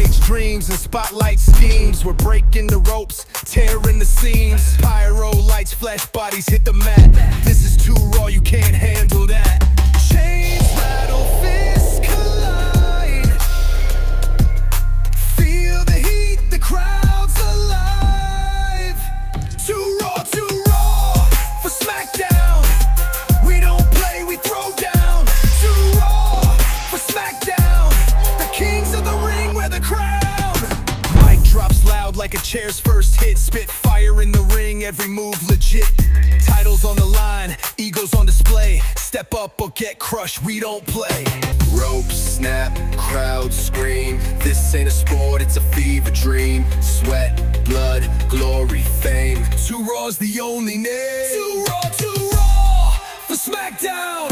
Stage dreams and spotlight schemes. We're breaking the ropes, tearing the seams. Pyro lights, flash bodies hit the mat. This is too raw, you can't handle that. Chains rattle, fists collide. Feel the heat, the crowd's alive. Too raw for Smackdown. We don't play, we throw down. Too raw for Smackdown. The kings of the ring wear the crown. Mic drops loud like a chair's first hit. Spit fire in the ring, every move legit. Titles on the line, egos on display. Step up or get crushed, we don't play. Ropes snap, crowd scream. This ain't a sport, it's a fever dream. Sweat, blood, glory, fame. Too Raw's the only name. Too raw for Smackdown.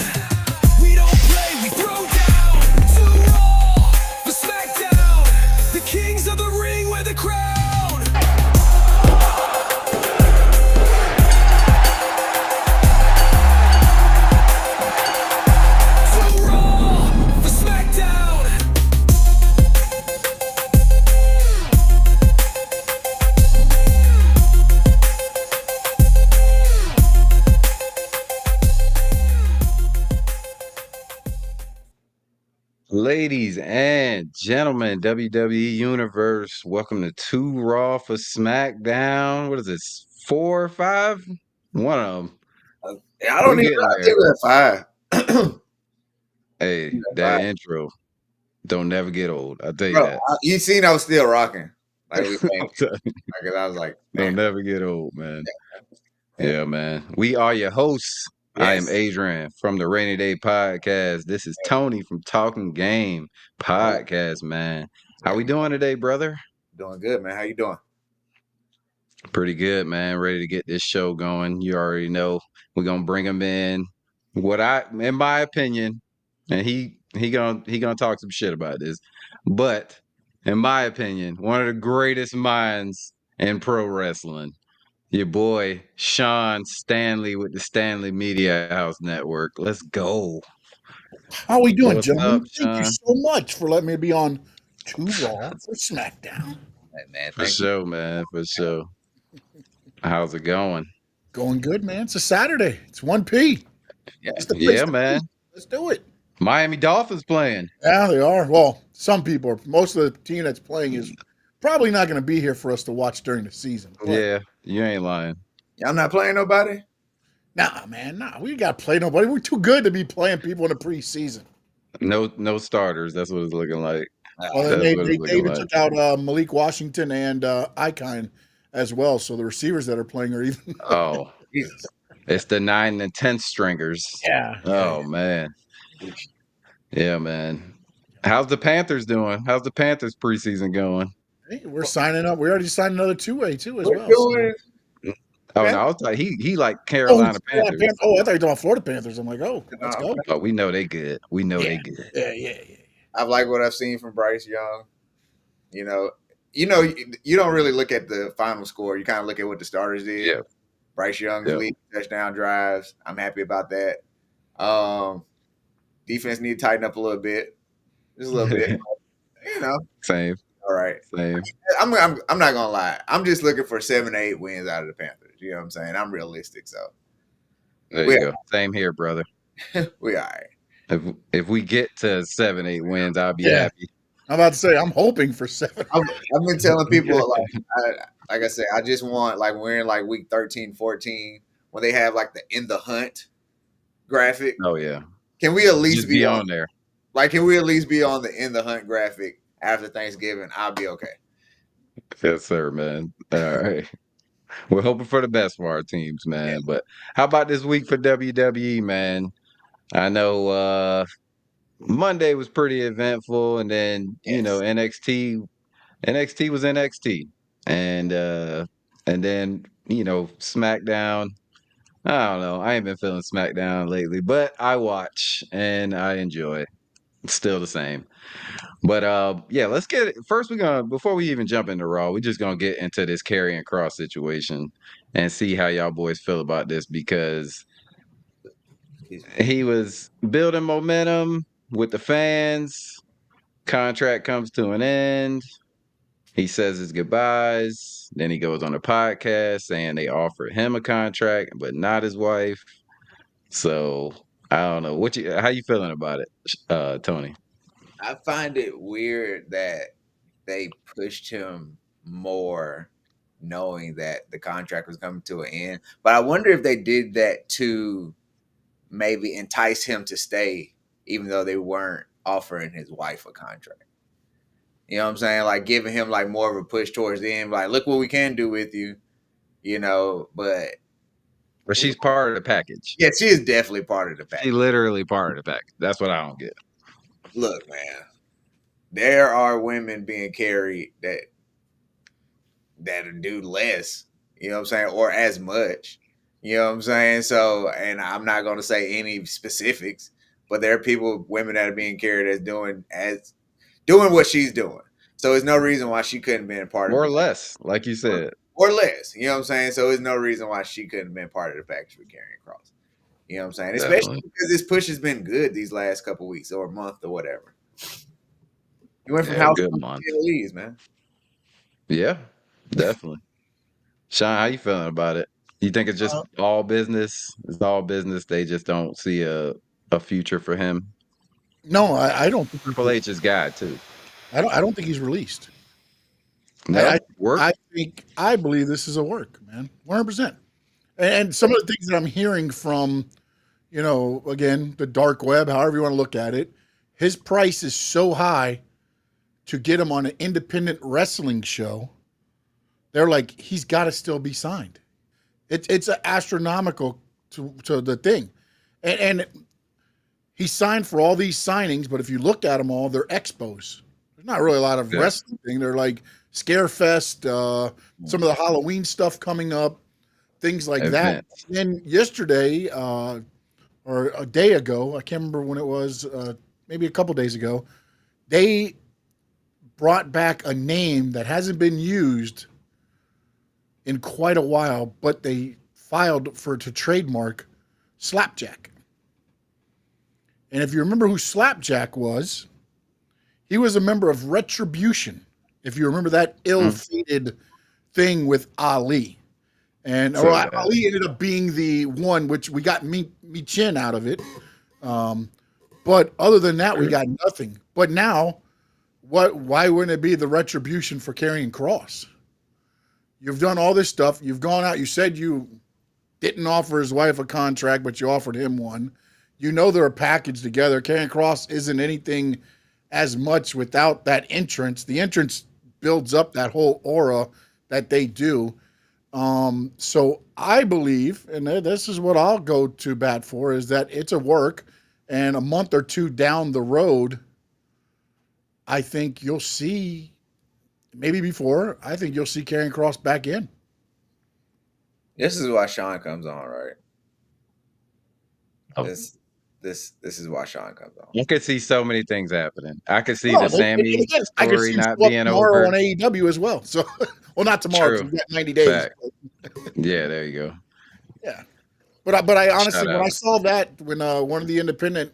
We don't play, we throw down. Too raw for Smackdown. The kings of the ring wear the crown. Ladies and gentlemen, WWE Universe, welcome to Too Raw for Smackdown. What is this, 4 or 5? One of them. I don't even know. I think we're at 5. Hey, that intro don't never get old. I'll tell you Bro, that. You seen I was still rocking. Like we I was like, man. Don't never get old, man. Yeah, man. We are your hosts. Yes. I am Adrian from the Rainy Day Podcast. This is Tony from Talking Game Podcast, man. How we doing today, brother? Doing good, man. How you doing? Pretty good, man. Ready to get this show going. You already know we're gonna bring him in. In my opinion, and he gonna talk some shit about this, but in my opinion, one of the greatest minds in pro wrestling. Your boy, Sean Stanley with the Stanley Media House Network. Let's go. How are we doing, gentlemen? Thank you so much for letting me be on Too Raw for Smackdown. Hey, man, for sure, man. For sure. How's it going? Going good, man. It's a Saturday. It's 1P. Yeah, man. Let's do it. Miami Dolphins playing. Yeah, they are. Well, some people are. Most of the team that's playing is probably not going to be here for us to watch during the season. But yeah, you ain't lying. Y'all not playing nobody? Nah, man. Nah, we got to play nobody. We're too good to be playing people in the preseason. No starters. That's what it's looking like. Well, they even took out Malik Washington and Icon as well. So the receivers that are playing are even. Oh, Jesus. It's the 9 and 10 stringers. Yeah. Oh, man. Yeah, man. How's the Panthers doing? How's the Panthers preseason going? Hey, we're signing up. We already signed another two-way too as well. Oh, no, I was like, he like Carolina Panthers. I thought you were talking about Florida Panthers. I'm like, let's go. Oh, we know they good. We know they good. Yeah. I like what I've seen from Bryce Young. You don't really look at the final score. You kind of look at what the starters did. Yeah. Bryce Young's lead touchdown drives. I'm happy about that. Defense need to tighten up a little bit. Just a little bit. Same. All right. Same. I'm not gonna lie. I'm just looking for 7 or 8 wins out of the Panthers. You know what I'm saying? I'm realistic, so there you go. Same here, brother. We all right. If we get to 7, 8 wins, I'll be happy. I'm about to say I'm hoping for 7. I've been telling people like I said, I just want like we're in like week 13, 14 when they have like the in the hunt graphic. Oh yeah. Can we at least just be on there? Like, can we at least be on the in the hunt graphic after Thanksgiving? I'll be okay. Yes, sir, man. All right. We're hoping for the best for our teams, man. Yeah. But how about this week for WWE, man? I know Monday was pretty eventful, and then NXT was NXT, and then SmackDown. I don't know. I ain't been feeling SmackDown lately, but I watch and I enjoy it. It's still the same. But let's get it. First, before we even jump into Raw, we're just gonna get into this Karrion Kross situation and see how y'all boys feel about this, because he was building momentum with the fans. Contract comes to an end. He says his goodbyes. Then he goes on a podcast saying they offered him a contract, but not his wife. So I don't know. How you feeling about it, Tony? I find it weird that they pushed him more knowing that the contract was coming to an end. But I wonder if they did that to maybe entice him to stay, even though they weren't offering his wife a contract. You know what I'm saying? Like giving him like more of a push towards the end, like, look what we can do with you, but But she's part of the package. yeah, she is definitely part of the She package. literally part of the package. That's what I don't get. Look, man, there are women being carried that do less, you know what I'm saying, or as much. You know what I'm saying? So, and I'm not going to say any specifics, but there are women that are being carried as doing what she's doing. So there's no reason why she couldn't have been a part of Or it. less, like you said. Or less. You know what I'm saying? So there's no reason why she couldn't have been part of the package with Karrion Kross. You know what I'm saying? Definitely. Especially because this push has been good these last couple weeks or a month or whatever. You went from house good to month. Leeds, man. Yeah, definitely. Sean, how you feeling about it? You think it's just all business? It's all business. They just don't see a future for him. No, I don't. Triple H's guy too. I don't think he's released. No work. I believe this is a work, man, 100%. And some of the things that I'm hearing from, again, the dark web, however you want to look at it, his price is so high to get him on an independent wrestling show. They're like, he's got to still be signed. It's astronomical to the thing, and he signed for all these signings. But if you look at them all, they're expos. There's not really a lot of wrestling thing. They're like Scarefest, some of the Halloween stuff coming up, things like that. And yesterday, or a day ago, I can't remember when it was, maybe a couple days ago, they brought back a name that hasn't been used in quite a while, but they filed to trademark Slapjack. And if you remember who Slapjack was, he was a member of Retribution. If you remember that ill-fated thing with Ali. And Ali ended up being the one, which we got Michin out of it. But other than that, we got nothing. But now, why wouldn't it be the Retribution for Karrion Kross? You've done all this stuff. You've gone out. You said you didn't offer his wife a contract, but you offered him one. You know they're a package together. Karrion Kross isn't anything as much without that entrance. The entrance builds up that whole aura that they do. So I believe, and this is what I'll go to bat for, is that it's a work, and a month or two down the road, I think you'll see, maybe before, I think you'll see Karrion Kross back in. This is why Sean comes on, right? Oh. This is why Sean comes on. I could see so many things happening. I could see the Sammy story not being over on AEW as well. So, well, not tomorrow. We've got 90 days. Yeah, there you go. Yeah, but I honestly, when I saw that, when one of the independent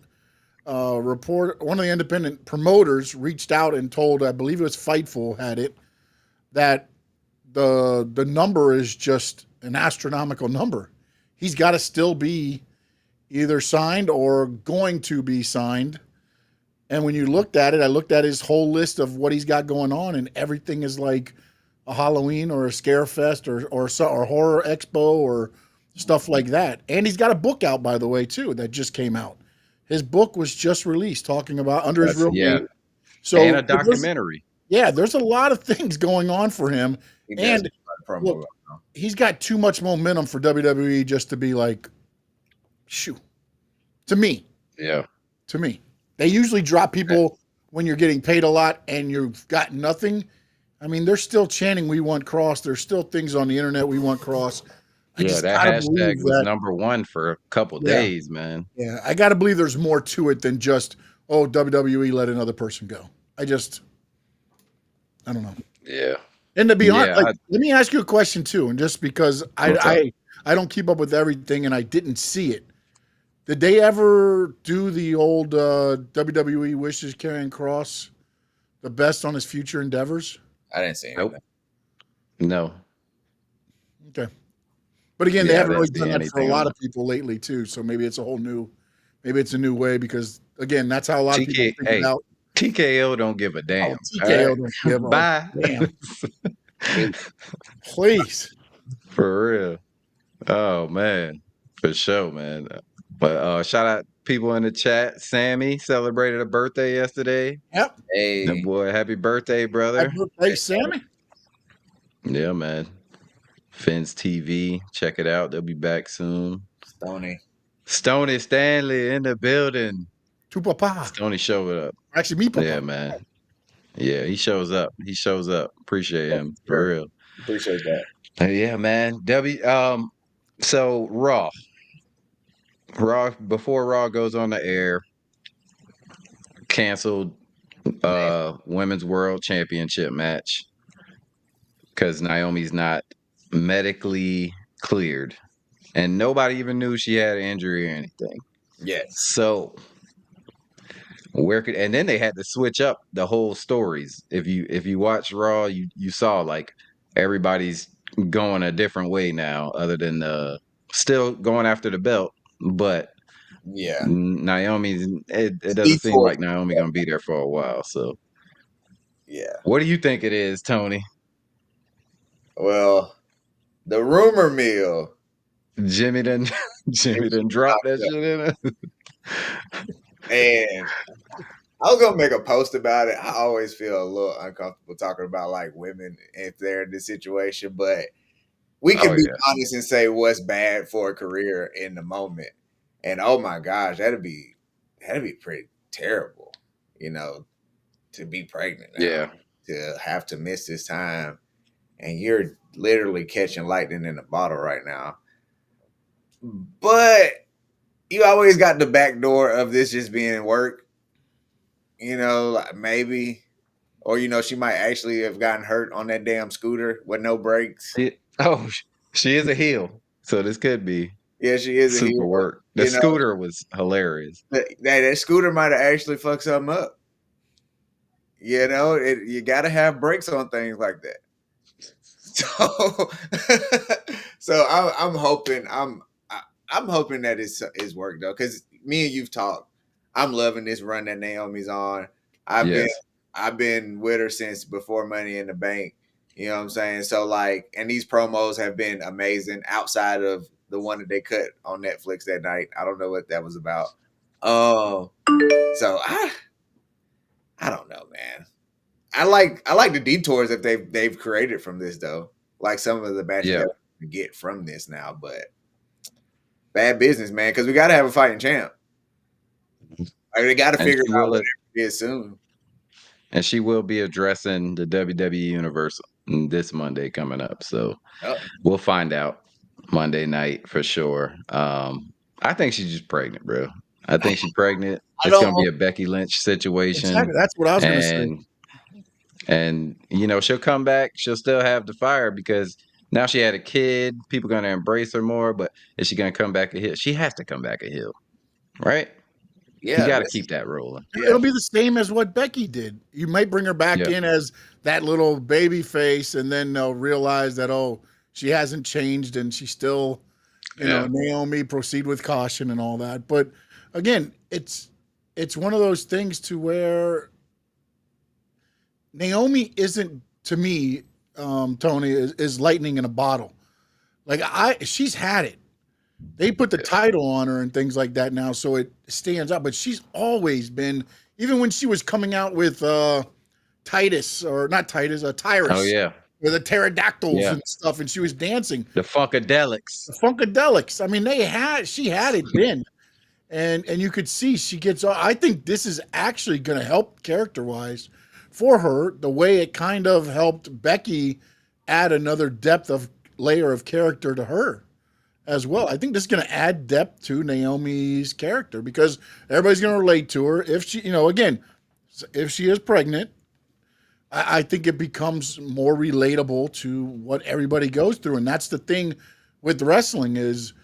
promoters reached out and told, I believe it was Fightful had it, that the number is just an astronomical number. He's got to still be either signed or going to be signed. And when you looked at it, I looked at his whole list of what he's got going on, and everything is like a Halloween or a Scarefest or horror expo or stuff like that. And he's got a book out, by the way, too, that just came out. His book was just released, talking about under his real name. So, and a documentary. There's a lot of things going on for him. And look, he's got too much momentum for WWE just to be like, shoo. To me. Yeah. To me. They usually drop people when you're getting paid a lot and you've got nothing. I mean, they're still chanting, "We want Kross." There's still things on the internet, "We want Kross." That hashtag was number one for a couple days, man. Yeah, I got to believe there's more to it than just, WWE let another person go. I don't know. Yeah. And to be honest, let me ask you a question too, and just because I don't keep up with everything and I didn't see it. Did they ever do the old WWE wishes Karrion Kross the best on his future endeavors? I didn't see anything. Nope. No. Okay. But again, they Yeah, I haven't really didn't see done that for a anything lot on of people lately too. So maybe it's a new way because again, that's how a lot of people TK. think Hey, about. TKO don't give a damn. Oh, All TKO right. don't give a Bye. damn. Please. For real. Oh man. For sure, man. But shout out people in the chat. Sammy celebrated a birthday yesterday. Yep. That Hey, boy, happy birthday, Happy brother. birthday, Sammy. Yeah, man. Fins TV. Check it out. They'll be back soon. Stoney. Stoney Stanley in the building. To Papa. Stoney showed up. Actually, me Papa. Yeah, man. Yeah, he shows up. He shows up. Appreciate him. For Sure. real. Appreciate that. Yeah, man. So Raw. Before Raw goes on the air, canceled women's world championship match because Naomi's not medically cleared. And nobody even knew she had an injury or anything. Yes. So and then they had to switch up the whole stories. If you watch Raw, you saw like everybody's going a different way now, other than still going after the belt, but Yeah. Naomi's it doesn't seem Equal. like Naomi gonna be there for a while. So Yeah. what do you think it is, Tony? Well, the rumor mill. Jimmy done dropped that shit in it. And I was gonna make a post about it. I always feel a little uncomfortable talking about like women if they're in this situation, but we can Oh, be yeah. honest and say what's bad for a career in the moment. And oh my gosh, that'd be pretty terrible, to be pregnant now, Yeah. to have to miss this time, and you're literally catching lightning in a bottle right now. But you always got the back door of this just being work, like maybe, or she might actually have gotten hurt on that damn scooter with no brakes. She is a heel, so this could be Yeah, she is a super heel. work. The scooter was hilarious. That scooter might have actually fucked something up. You got to have brakes on things like that. So I'm hoping that it's work though, because me and you've talked. I'm loving this run that Naomi's on. I've been with her since before Money in the Bank. You know what I'm saying? So like, and these promos have been amazing outside of the one that they cut on Netflix that night. I don't know what that was about. So I don't know, man. I like the detours that they've created from this though. Like some of the matches that we get from this now, but bad business, man. Because we got to have a fighting champ. Like they got to figure out what it is soon. And she will be addressing the WWE Universe this Monday coming up. So we'll find out Monday night for sure. I think she's just pregnant, bro. I think she's pregnant. It's going to be a Becky Lynch situation. Exactly. That's what I was going to say. And, she'll come back. She'll still have the fire because now she had a kid. People going to embrace her more. But is she going to come back a heel? She has to come back a heel, right? Yeah, you got to keep that rolling. It'll be the same as what Becky did. You might bring her back in as that little baby face, and then they'll realize that, she hasn't changed and she's still, Naomi, proceed with caution and all that. But again, it's one of those things to where Naomi isn't, to me, Tony, is lightning in a bottle. Like she's had it. They put the title on her and things like that now, so it stands out. But she's always been, even when she was coming out with Tyrus. Oh yeah, with the pterodactyls and stuff, and she was dancing. The Funkadelics. I mean, she had it then, and you could see she gets. I think this is actually going to help character-wise for her, the way it kind of helped Becky add another layer of character to her as well. I think this is going to add depth to Naomi's character because everybody's going to relate to her. If she, if she is pregnant, I think it becomes more relatable to what everybody goes through. And that's the thing with wrestling is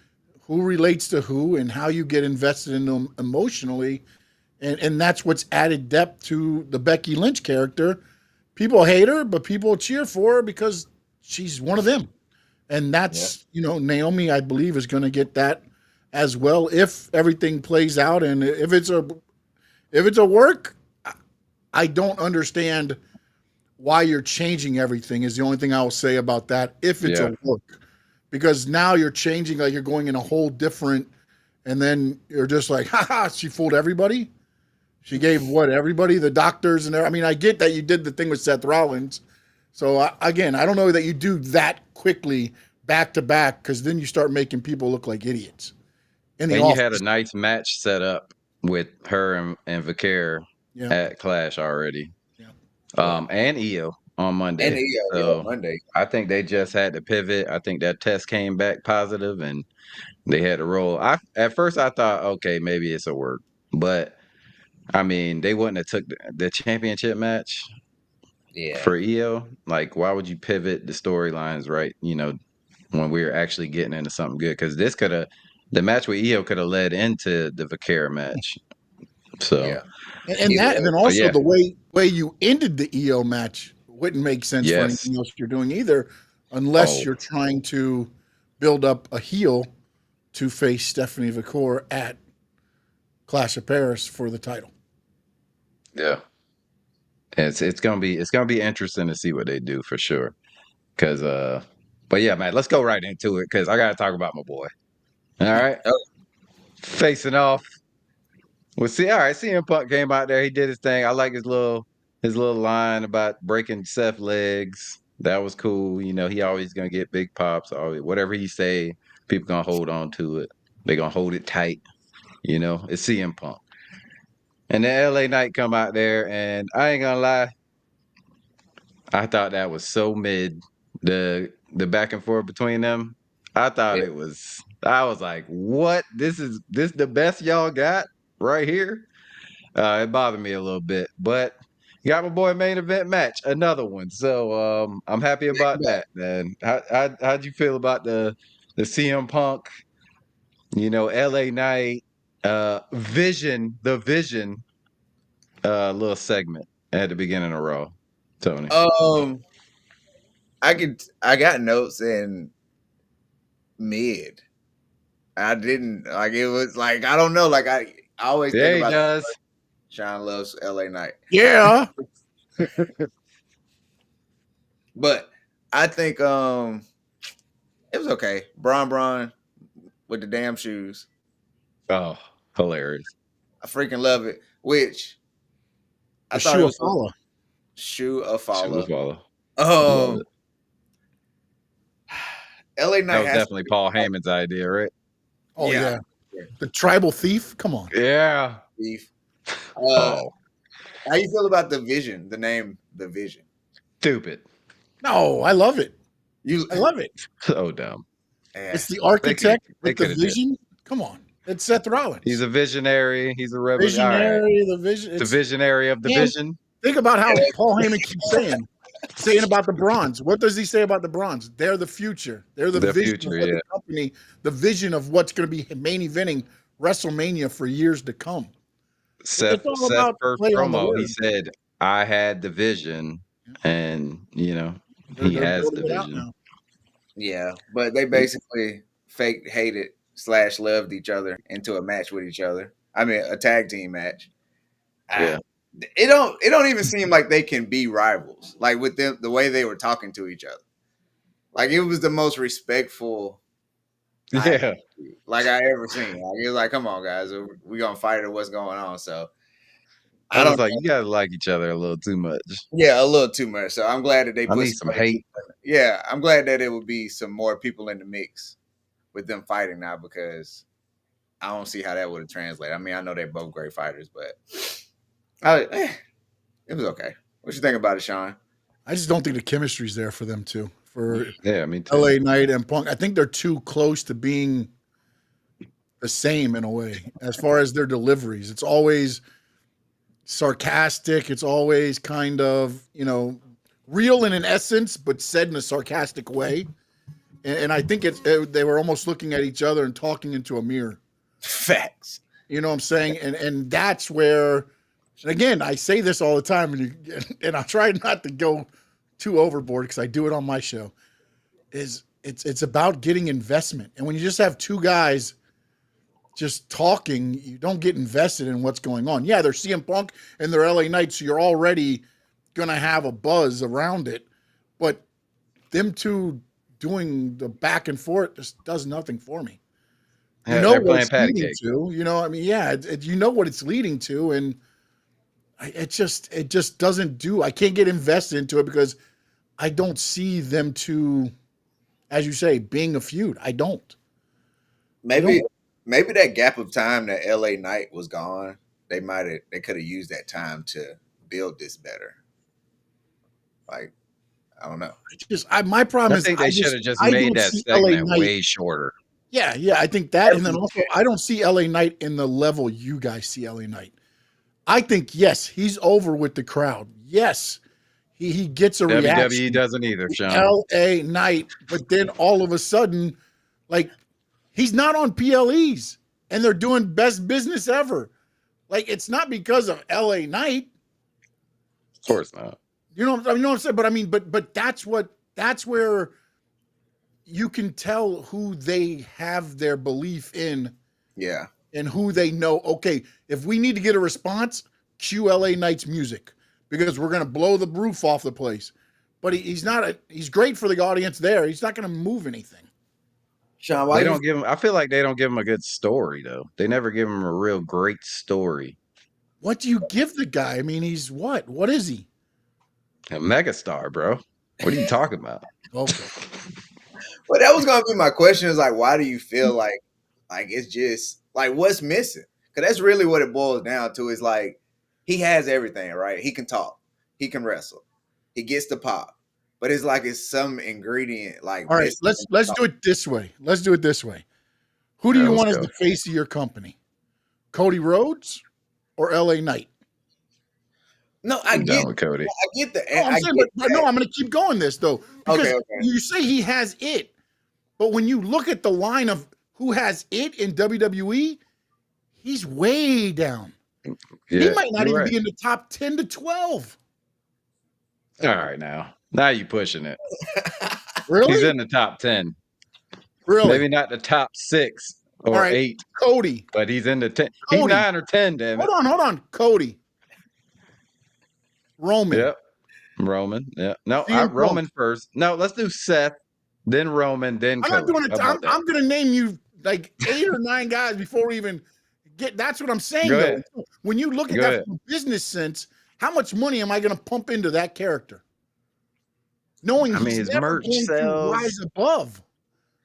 who relates to who and how you get invested in them emotionally. And that's what's added depth to the Becky Lynch character people hate her, but people cheer for her because she's one of them. And that's, Naomi, I believe, is going to get that as well if everything plays out. And if it's a work, I don't understand why you're changing everything is the only thing I will say about that. If it's a work, because now you're changing, like you're going in a whole different, and then you're just like, haha, she fooled everybody. She gave everybody, the doctors and I mean, I get that you did the thing with Seth Rollins. So again, I don't know that you do that quickly back to back, because then you start making people look like idiots. And you had a nice match set up with her and Vicaire at Clash already. Yeah. And Io on Monday. And Io on Monday. I think they just had to pivot. I think that test came back positive and they had to roll. At first I thought, okay, maybe it's a work. But I mean, they wouldn't have took the championship match for Io. Like, why would you pivot the storylines, right? When we were actually getting into something good, because the match with Io could have led into the Vicaire match. So, and then also the way you ended the Io match wouldn't make sense for anything else you're doing either, unless you're trying to build up a heel to face Stephanie Vicaire at Clash of Paris for the title. Yeah, it's gonna be interesting to see what they do for sure. Because but yeah, man, let's go right into it because I gotta talk about my boy. All right, facing off. Well, CM Punk came out there. He did his thing. I like his little line about breaking Seth's legs. That was cool. He always gonna get big pops. Whatever he say, people gonna hold on to it. They gonna hold it tight. It's CM Punk. And then LA Knight come out there, and I ain't gonna lie, I thought that was so mid. The back and forth between them, I thought it was. I was like, "What? This the best y'all got right here?" It bothered me a little bit, but you got my boy main event match, another one. So I'm happy about that, man. How'd you feel about the CM Punk? LA Knight, the Vision, little segment at the beginning of Raw, Tony. I got notes in mid. I didn't like it was like I don't know, like I always think about Sean loves LA Knight. Yeah. But I think it was okay. Braun with the damn shoes. Oh, hilarious. I freaking love it. Which I thought it was Shoe of follow. LA Knight that was definitely Paul Heyman's idea, right? Oh yeah. The tribal thief? Come on. Yeah. Thief. How you feel about the Vision? The name The Vision. Stupid. No, I love it. I love it. So dumb. It's the architect with the vision. Come on. It's Seth Rollins. He's a visionary. He's a revolutionary. The visionary of the vision. Think about how Paul Heyman keeps saying about the Bronze. What does he say about the Bronze? They're the future. They're the vision of the company, the vision of what's going to be main eventing WrestleMania for years to come. Seth first promo, he said, I had the vision, and, he has the vision. Yeah, but they basically fake hated / loved each other into a match with each other. I mean, a tag team match. Yeah. It don't even seem like they can be rivals. Like with them, the way they were talking to each other, like it was the most respectful, like I ever seen. Like it was like, come on, guys, we gonna fight or what's going on? So I was like, you gotta like each other a little too much. Yeah, a little too much. So I'm glad that they put some hate. Yeah, I'm glad that it would be some more people in the mix with them fighting now, because I don't see how that would have translated. I mean, I know they're both great fighters, but it was okay. What you think about it, Sean? I just don't think the chemistry's there for them too. For me too. LA Knight and Punk, I think they're too close to being the same in a way as far as their deliveries. It's always sarcastic. It's always kind of real in an essence, but said in a sarcastic way. And I think they were almost looking at each other and talking into a mirror. Facts. You know what I'm saying? And that's where And again, I say this all the time, and I try not to go too overboard because I do it on my show. It's about getting investment, and when you just have two guys just talking, you don't get invested in what's going on. Yeah, they're CM Punk and they're LA Knight, so you're already gonna have a buzz around it. But them two doing the back and forth just does nothing for me. You know They're what playing it's patty leading cake. to. You know, I mean, yeah, you know what it's leading to, and it just doesn't do. I can't get invested into it because I don't see them two, as you say, being a feud. I don't. Maybe that gap of time that LA Knight was gone, they could have used that time to build this better. Like, I don't know. My problem I is think they should have just I made don't that see LA segment Knight. way shorter. Yeah, I think that, and then also I don't see LA Knight in the level you guys see LA Knight. I think yes, he's over with the crowd. Yes, he gets a WWE reaction. doesn't either, Sean. LA Knight, but then all of a sudden, like he's not on PLEs, and they're doing best business ever. Like it's not because of LA Knight. Of course not. You know what I'm saying? But I mean, but that's where you can tell who they have their belief in. Yeah. And who they know. Okay, if we need to get a response, cue LA Knight's music because we're going to blow the roof off the place. But he's great for the audience there. He's not going to move anything. Sean, why They don't give him. I feel like they don't give him a good story though. They never give him a real great story. What do you give the guy? I mean, he's what? What is he? A megastar, bro. What are you talking about? Okay. Well, that was gonna be my question. Is like, why do you feel like it's just like what's missing? Because that's really what it boils down to. Is like he has everything, right? He can talk, he can wrestle, he gets the pop, but it's like it's some ingredient. Like, All right, let's do it this way. Let's do it this way. Who do you want as the face of your company? Cody Rhodes or LA Knight? No, I'm down with Cody. I get the. No, I'm going to keep going this though because Okay. you say he has it, but when you look at the line of who has it in WWE, he's way down. Yeah, He might not even right. be in the top 10 to 12. All right, now you pushing it. Really? He's in the top 10. Really? Maybe not the top 6 or 8. Cody. But he's in the 10. Cody. He's 9 or 10, damn it. Hold on. Cody. Roman. Yep. Roman. Yeah. No, CM Roman first. No, let's do Seth, then Roman, then Cody. I'm not doing it. I'm going to name you like 8 or 9 guys before we even get. That's what I'm saying, Go though. ahead. When you look at that from a business sense, how much money am I going to pump into that character? Knowing he's his never merch going sells. to rise above.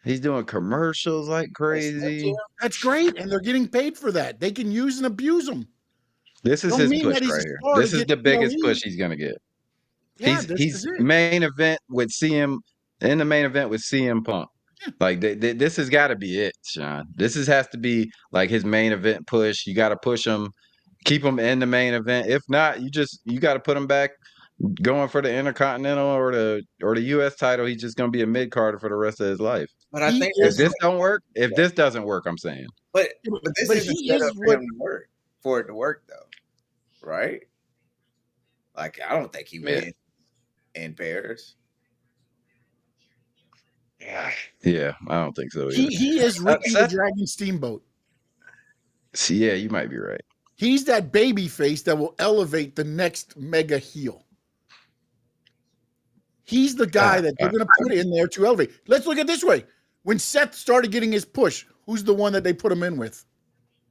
He's doing commercials like crazy. That's great, and they're getting paid for that. They can use and abuse them. This is Don't his mean push that he's right a here. star to This is get the biggest PLE. push he's gonna get. Yeah, He's main event with CM in the main event with CM Punk. Yeah. Like this has got to be it, Sean. This has to be like his main event push. You got to push him, keep him in the main event. If not, you got to put him back going for the Intercontinental or the US title. He's just gonna be a mid carder for the rest of his life. But I think If this don't work, if this doesn't work, I'm saying. But this isn't set up for him to work. For it to work though, right? Like I don't think he wins in pairs. Yeah, I don't think so. He is Ricky the Dragon Steamboat. See, yeah, you might be right. He's that baby face that will elevate the next mega heel. He's the guy that they're going to put in there to elevate. Let's look at it this way. When Seth started getting his push, who's the one that they put him in with?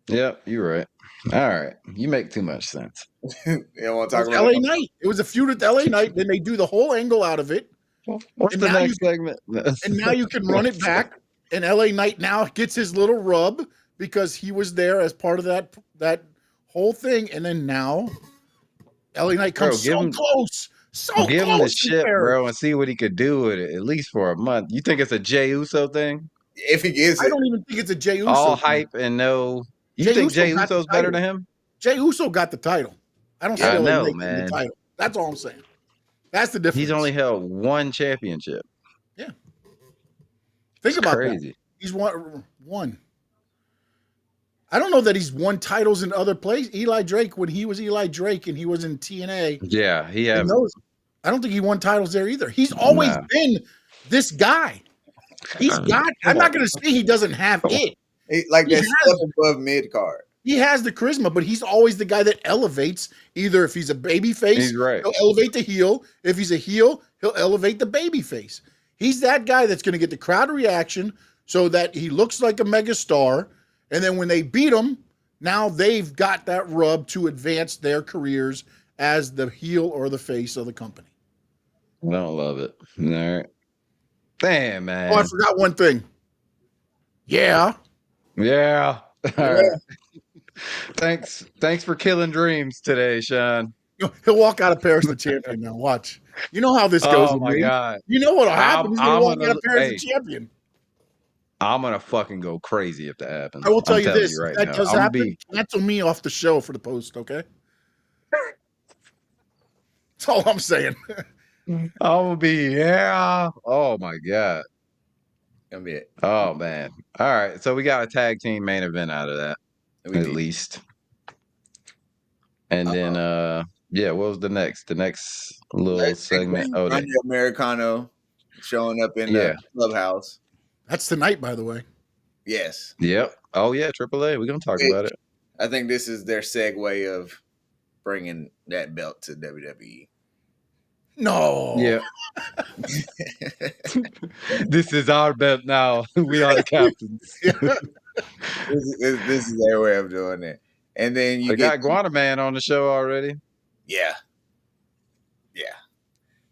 Yep, you're right. All right. You make too much sense. You don't want to talk about LA Knight. It was a feud with LA Knight. Then they do the whole angle out of it. What's the next segment? And now you can run it back. And LA Knight now gets his little rub because he was there as part of that whole thing. And then now LA Knight comes close. Give him the shit, bro, and see what he could do with it, at least for a month. You think it's a Jey Uso thing? If he gets it. I don't even think it's a Jey Uso all thing. hype and no. You think Jey Uso's better than him? Jey Uso got the title. I don't see LA Knight getting the title. That's all I'm saying. That's the difference. He's only held one championship. Yeah. Think about that. He's won. I don't know that he's won titles in other places. Eli Drake, when he was Eli Drake and he was in TNA, Yeah, he and has. those, I don't think he won titles there either. He's always Nah. been this guy. He's got. I'm not going to say he doesn't have it. Like He that has- step above mid card. He has the charisma, but he's always the guy that elevates. Either if he's a baby face, He's right. he'll elevate the heel. If he's a heel, he'll elevate the baby face. He's that guy that's going to get the crowd reaction so that he looks like a mega star. And then when they beat him, now they've got that rub to advance their careers as the heel or the face of the company. I don't love it. All right. Damn, man. Oh, I forgot one thing. Yeah. Yeah. All right. Thanks for killing dreams today, Sean. He'll walk out of Paris the champion now. Watch. You know how this goes. Oh with my me. God. You know what'll happen. He's gonna I'm walk gonna- out of Paris hey. the champion. I'm gonna fucking go crazy if that happens. I will tell I'm you telling this: right if that now. does I'm gonna happen, cancel me off the show for the post. Okay. That's all I'm saying. yeah. Oh my God. Gonna be it. Oh man. All right. So we got a tag team main event out of that, We at did. least. And then yeah, what was the next? The next little Let's take segment. the Oh, Grande Americano showing up in Yeah. the clubhouse. That's tonight, by the way. Yes. yep. Oh yeah, AAA. We're gonna talk about it. I think this is their segue of bringing that belt to WWE. No. Yeah. This is our belt now. We are the captains. This is their way of doing it. And then you They get got Guana Man on the show already. yeah.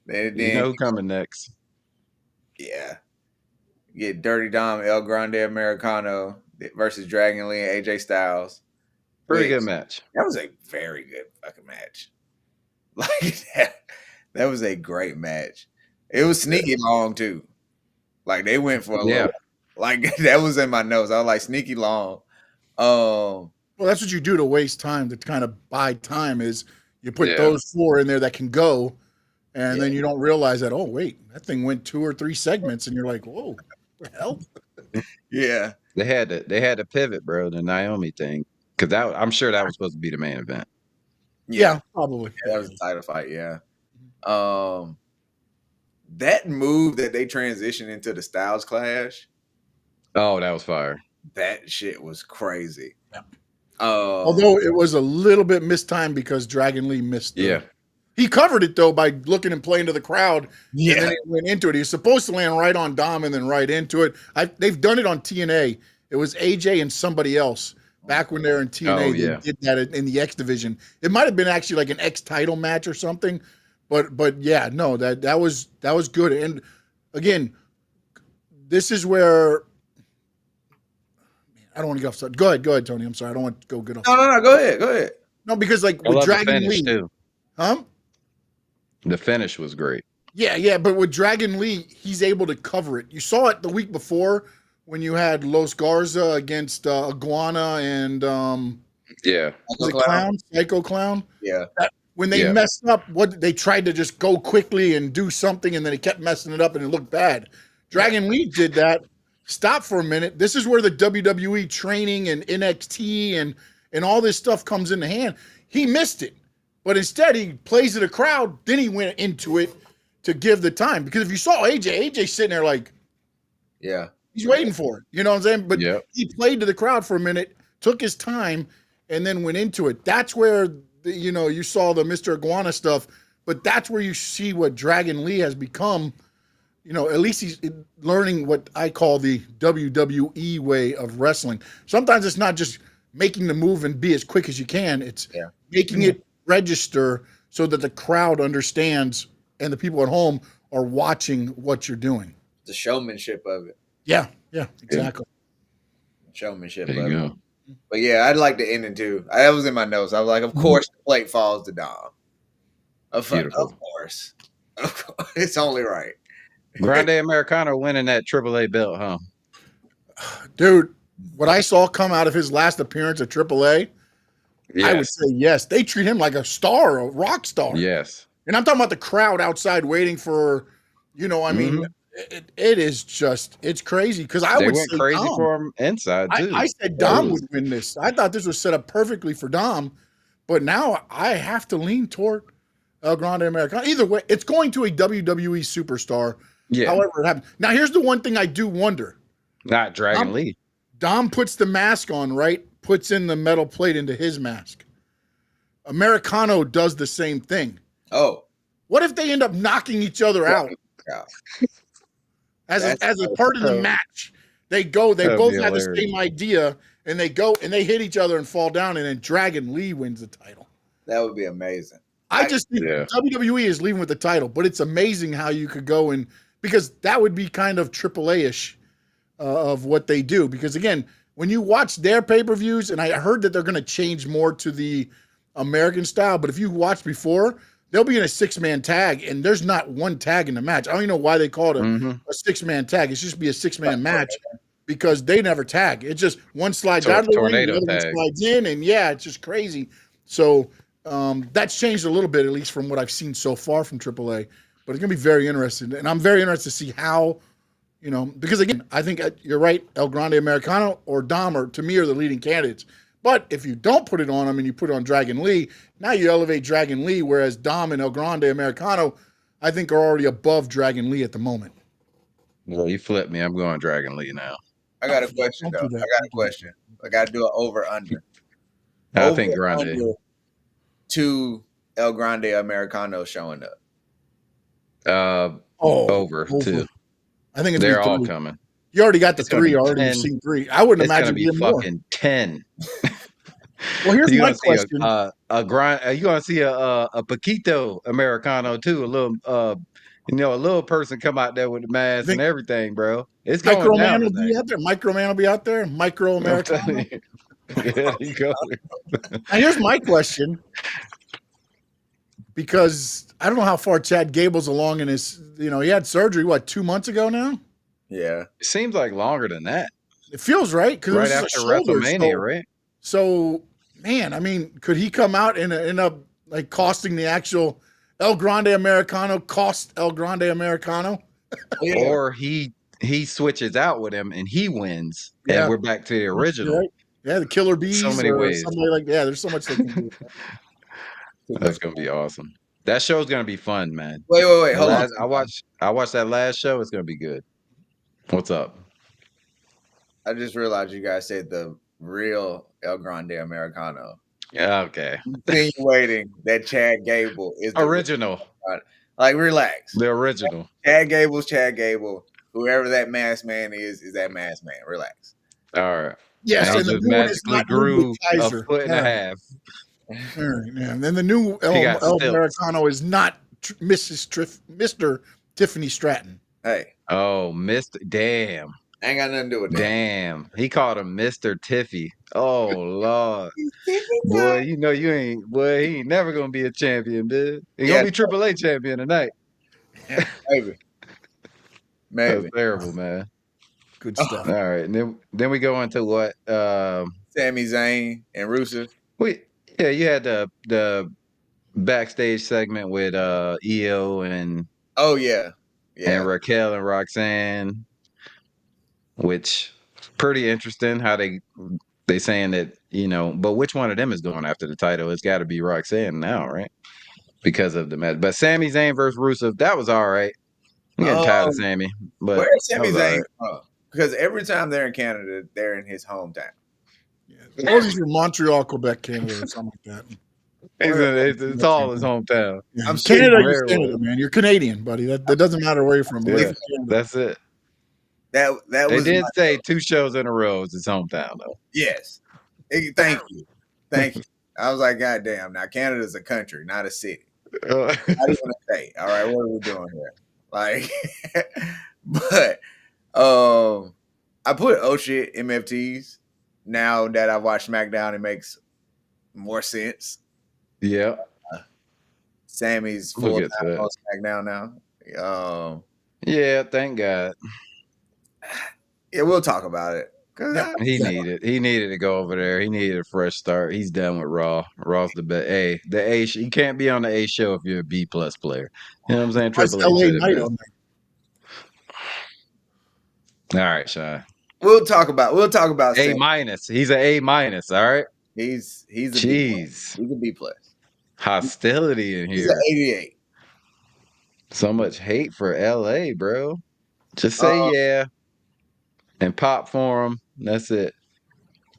Then You know who coming next. yeah. You get Dirty Dom El Grande Americano versus Dragon Lee and AJ Styles. Pretty Which- good match. That was a very good fucking match. Like that was a great match. It was sneaky long too. Like they went for a Yeah. little. Like that was in my notes. I was like sneaky long. Well, that's what you do to waste time, to kind of buy time, is you put Yeah. those four in there that can go, and then Yeah. you don't realize that, oh, wait, that thing went 2 or 3 segments, and you're like, whoa, what the hell? Yeah. They had to pivot, bro, the Naomi thing. Because I'm sure that was supposed to be the main event. Yeah, probably. That was a title fight, yeah. That move that they transitioned into the Styles Clash, Oh, that was fire. that shit was crazy. Yeah. Although Although it was a little bit mistimed because Dragon Lee missed it. Yeah. He covered it, though, by looking and playing to the crowd. And yeah, then he went into it. He was supposed to land right on Dom and then right into it. They've done it on TNA. It was AJ and somebody else back when they were in TNA. Oh, They yeah. did that in the X division. It might have been actually like an X title match or something. But yeah, no, that was good. And again, this is where I don't want to get off subject. Go ahead, Tony. I'm sorry. I don't want to go good off. no, go ahead. No, because like I with love the Dragon finish Lee, too. huh? The finish was great. Yeah, but with Dragon Lee, he's able to cover it. You saw it the week before when you had Los Garza against Iguana and Yeah. was it Clown? Psycho Clown? Yeah, When they Yeah. messed up, what they tried to just go quickly and do something, and then he kept messing it up, and it looked bad. Dragon Lee did that. Stop for a minute. This is where the WWE training and NXT and all this stuff comes into hand. He missed it, but instead he plays to the crowd. Then he went into it to give the time, because if you saw AJ sitting there like yeah. he's waiting for it. You know what I'm saying? But Yep. he played to the crowd for a minute, took his time, and then went into it. That's where you saw the Mr. Iguana stuff, but that's where you see what Dragon Lee has become. At least he's learning what I call the WWE way of wrestling. Sometimes it's not just making the move and be as quick as you can. It's making it register so that the crowd understands and the people at home are watching what you're doing. The showmanship of it. Yeah, exactly. Showmanship There of you it. go. But yeah, I'd like the ending too. That was in my notes. I was like, of course, the plate falls to Dom. Of Beautiful. course. Of course. It's only right. Grande Americano winning that AAA belt, huh? Dude, what I saw come out of his last appearance at AAA, I would Yes. say yes. They treat him like a star, a rock star. Yes. And I'm talking about the crowd outside waiting for, I mean, It is just it's crazy because I They would went say crazy Dom. for him inside too. I said It Dom was- would win this. I thought this was set up perfectly for Dom, but now I have to lean toward El Grande Americano. Either way, it's going to a WWE superstar. yeah, However it happens. Now, here's the one thing I do wonder. not Dragon Lee. Dom puts the mask on, right? Puts in the metal plate into his mask. Americano does the same thing. Oh, What if they end up knocking each other out yeah. as a That's- part of the match? They both That'd have be the hilarious. same idea, and they go and they hit each other and fall down, and then Dragon Lee wins the title. that would be amazing. I just think Yeah. WWE is leaving with the title, but it's amazing how you could go and because that would be kind of AAA-ish of what they do. Because again, when you watch their pay-per-views, and I heard that they're going to change more to the American style, but if you watched before, they'll be in a 6-man tag, and there's not one tag in the match. I don't even know why they call it a Mhm. 6-man tag. It's just be a 6-man match because they never tag. It's just one slides out of the ring, the Tornado other one tag. slides in, and yeah, it's just crazy. So that's changed a little bit, at least from what I've seen so far from AAA. But it's going to be very interesting, and I'm very interested to see how, because again, I think you're right. El Grande Americano or Dom to me are the leading candidates. But if you don't put it on them and you put it on Dragon Lee, now you elevate Dragon Lee, whereas Dom and El Grande Americano, I think, are already above Dragon Lee at the moment. Well, you flipped me. I'm going Dragon Lee now. I got a question Don't though. do that. I got a question. I got to do an over under. I think Grande. To El Grande Americano showing up. Over too. I think it's They're gonna be all 3. coming. You already got the It's gonna 3 be already. 10. You've seen 3. I wouldn't It's gonna imagine be being more. fucking 10. Well, here's You're my gonna see question. a grind. You're gonna see a Paquito Americano too. A little a little person come out there with the mask Think and everything, bro. It's going Micro down Man will tonight. be out there. Micro Man will be out there. Micro I'm Americano. telling you. There you go. Now, here's my question. Because I don't know how far Chad Gable's along in his, he had surgery, 2 months ago now? Yeah. It seems like longer than that. It feels right. Because Right it was after a shoulder. WrestleMania, right? So, man, I mean, could he come out and end up like costing the actual El Grande Americano, cost El Grande Americano? Yeah. Or he switches out with him and he wins, Yeah. and we're back to the original. Right? Yeah, the Killer Bees. So many or ways. Somebody like there's so much they can do. That's gonna be awesome. That show's gonna be fun, man. Wait. Hold on. I watched that last show. It's gonna be good. What's up? I just realized you guys said the real El Grande Americano. Yeah, okay. Insinuating that Chad Gable is the Original. Like, relax. The original. Chad Gable's Chad Gable. Whoever that masked man is that masked man. Relax. All right. Yes, And and he the just new one is magically not grew a Kaiser. foot and a half. All right, yeah. And then the new He got El stilts. Americano is not Mr. Tiffany Stratton. Hey, Oh, Mr. Damn. I ain't got nothing to do with that. Damn. He called him Mr. Tiffy. Oh, Lord. Boy, you ain't, boy, he ain't never going to be a champion, dude. He Yeah. going to be AAA champion tonight. Maybe. That's terrible, man. Good Oh. stuff. All right. And then we go into what? Sami Zayn and Rusev. You had the backstage segment with EO and Oh yeah. and Raquel and Roxanne, which pretty interesting how they saying that, but which one of them is going after the title? It's got to be Roxanne now, right? Because of the match. But Sami Zayn versus Rusev, that was all right. I'm getting tired of Sami, but Where's Sami that was all Zayn right. from? Because every time they're in Canada, they're in his hometown. Suppose he's from Montreal, Quebec, Canada, or something like that. It's all his hometown. Yeah, I'm in sure Canada, he's you're rare Canada, with man. You're Canadian, buddy. That doesn't matter where you're from. Yeah, Live in Canada. that's it. That They was did say 2 shows in a row is his hometown, though. yes. Thank you. I was like, God damn. Now Canada's a country, not a city. Not even a state. All right, what are we doing here? Like, but I put oh shit MFTs. Now that I've watched SmackDown, it makes more sense. Yeah. Sammy's We'll full get to time that. on SmackDown now. Yeah, thank God. Yeah, we'll talk about it. 'Cause He needed to go over there. He needed a fresh start. He's done with Raw. Raw's the best. Hey, the A. You can't be on the A show if you're a B+ player. You know what I'm saying? Why's Triple H LA said it Knight best. on All right, Sean. We'll talk about A Sam. minus. He's an A minus. All right. He's a B+. Jeez. He's a B+. Hostility in He's an here. 88. So much hate for LA, bro. Just say yeah and pop for him. That's it.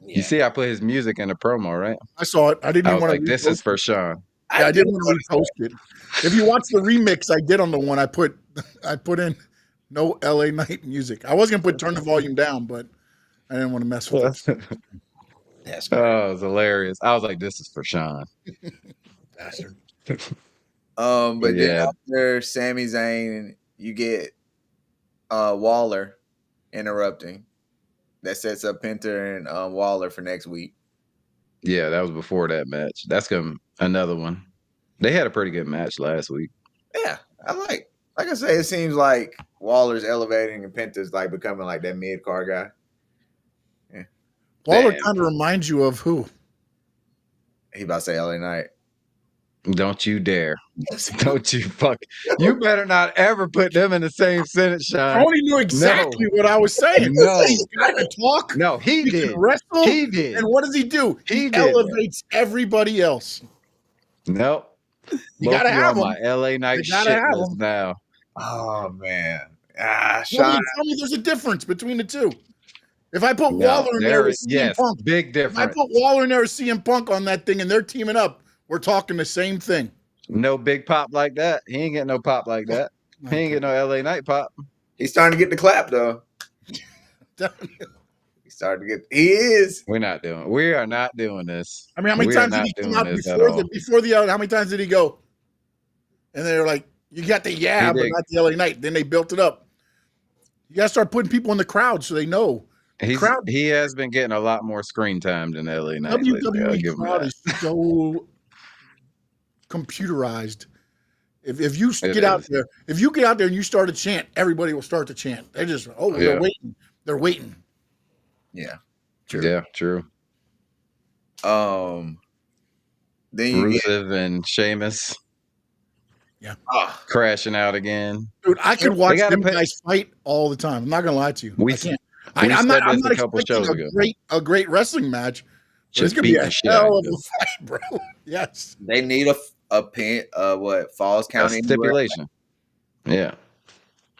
Yeah. You see, I put his music in the promo, right? I saw it. I didn't I even was want like, to this is for Sean. Yeah, I didn't want to repost it. If you watch the remix I did on the one, I put in no LA Night music. I was gonna put turn the volume down, but I didn't want to mess with it. That's great. Oh, it was hilarious. I was like, this is for Sean. Bastard. But then yeah. after Sami Zayn, you get Waller interrupting. That sets up Penta and Waller for next week. Yeah, that was before that match. That's gonna another one. They had a pretty good match last week. Yeah, I like I say, it seems like Waller's elevating and Penta's like becoming like that mid card guy. Yeah. Waller Damn. kind of reminds you of who? He about to say LA Knight. Don't you dare. Don't you fuck. You better not ever put them in the same sentence, Sean. Tony knew exactly what I was saying. No. He's got to talk. No, he did. Can wrestle. He did. And what does he do? He did. Elevates everybody else. Nope. You gotta have my LA Knight shit list now. Oh man. Tell me there's a difference between the two. If I put Waller in there with CM Punk, big difference. If I put Waller in there with CM Punk on that thing and they're teaming up, we're talking the same thing. No big pop like that. He ain't getting no pop like that. He ain't getting no LA Knight pop. He's starting to get the clap though. He's starting to get. He is. We are not doing this. I mean, how many times did he come out before the how many times did he go? And they're like, you got the but not the LA Knight. Then they built it up. You got to start putting people in the crowd so they know. He has been getting a lot more screen time than LA Knight. WWE crowd is so computerized. If you get out there and you start a chant, everybody will start to chant. They're just they're waiting. They're waiting. Yeah. True. Yeah, true. Then Rusev and Sheamus. Yeah. Crashing out again. Dude, I could watch them guys fight all the time. I'm not gonna lie to you. I can't. I'm not expecting a great wrestling match. It's gonna be a hell of a fight, bro. Yes. They need a pin Falls County stipulation. Yeah.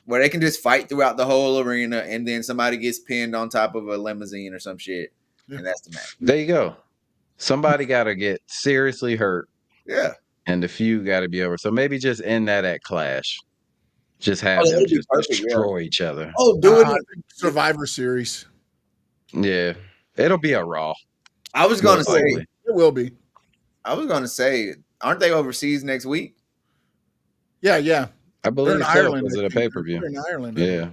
Where they can just fight throughout the whole arena and then somebody gets pinned on top of a limousine or some shit. Yeah. And that's the match. There you go. Somebody gotta get seriously hurt. Yeah. And the feud gotta be over. So maybe just end that at Clash. Just have them just destroy each other. Oh, do it Survivor Series. Yeah. It'll be a Raw. I was gonna say it will be. I was gonna say, aren't they overseas next week? Yeah. I believe in Ireland. Is it a pay-per-view? They're in Ireland. Yeah.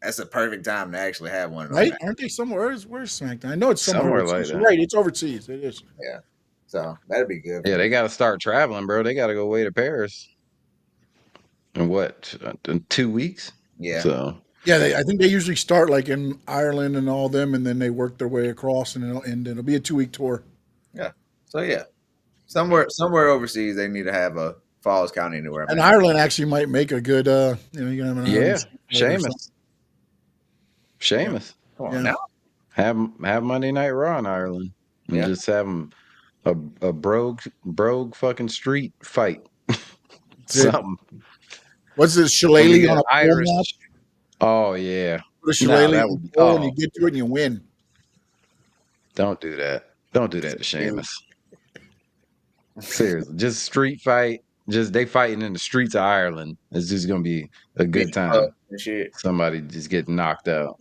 That's a perfect time to actually have one. Right? Aren't they somewhere? Where's SmackDown? I know it's somewhere like that. Right, it's overseas. It is. Yeah. So that'd be good. Yeah, they got to start traveling, bro. They got to go away to Paris. In what? In 2 weeks? Yeah. So. Yeah, I think they usually start like in Ireland and all them, and then they work their way across, and it'll be a 2-week tour. Yeah. So yeah, somewhere overseas they need to have a Falls County anywhere. And Ireland actually might make a good. You can have an Sheamus. Come on now. Have Monday Night Raw in Ireland. And just have them a brogue fucking street fight. Something. What's this shillelagh on a Irish? Oh yeah. Put a shillelagh and you get to it and you win. Don't do that. Don't do that to Sheamus. Seriously, just street fight. Just they fighting in the streets of Ireland. It's just gonna be a good time. Somebody just get knocked out.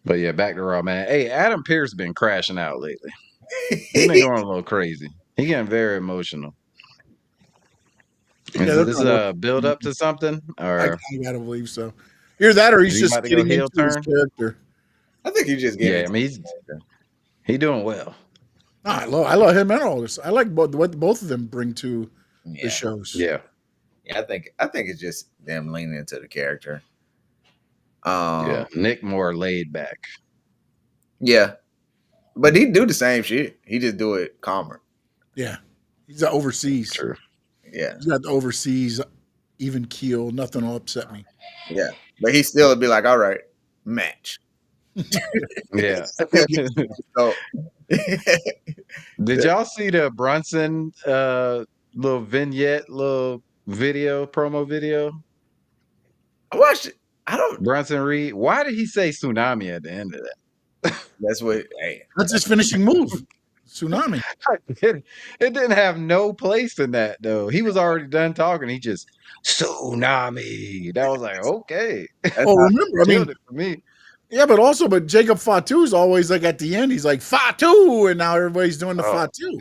But yeah, back to Raw, man. Hey, Adam Pearce been crashing out lately. He's been going a little crazy. He getting very emotional. Is this a build up to something? Or I gotta believe so. Either that, or he's just getting into his character. I think he just getting. Yeah, I mean he's doing well. I love him and all this. I like what both of them bring to the shows. Yeah. I think it's just them leaning into the character. Nick more laid back. Yeah, but he do the same shit. He just do it calmer. Yeah, he's overseas. True. Yeah, he's got the overseas even keel. Nothing will upset me. Yeah, but he still would be like, all right, match. Yeah. So, Did y'all see the Brunson little vignette, little video, promo video? I watched it. I don't. Brunson Reed. Why did he say tsunami at the end of that? That's what. Hey, That's his finishing move. Tsunami. It didn't have no place in that though. He was already done talking. He just tsunami. That was like, okay. that's Oh, how- remember, I mean, Killed it for me. yeah, but Jacob Fatu's always like at the end, he's like Fatu, and now everybody's doing the Oh. Fatu.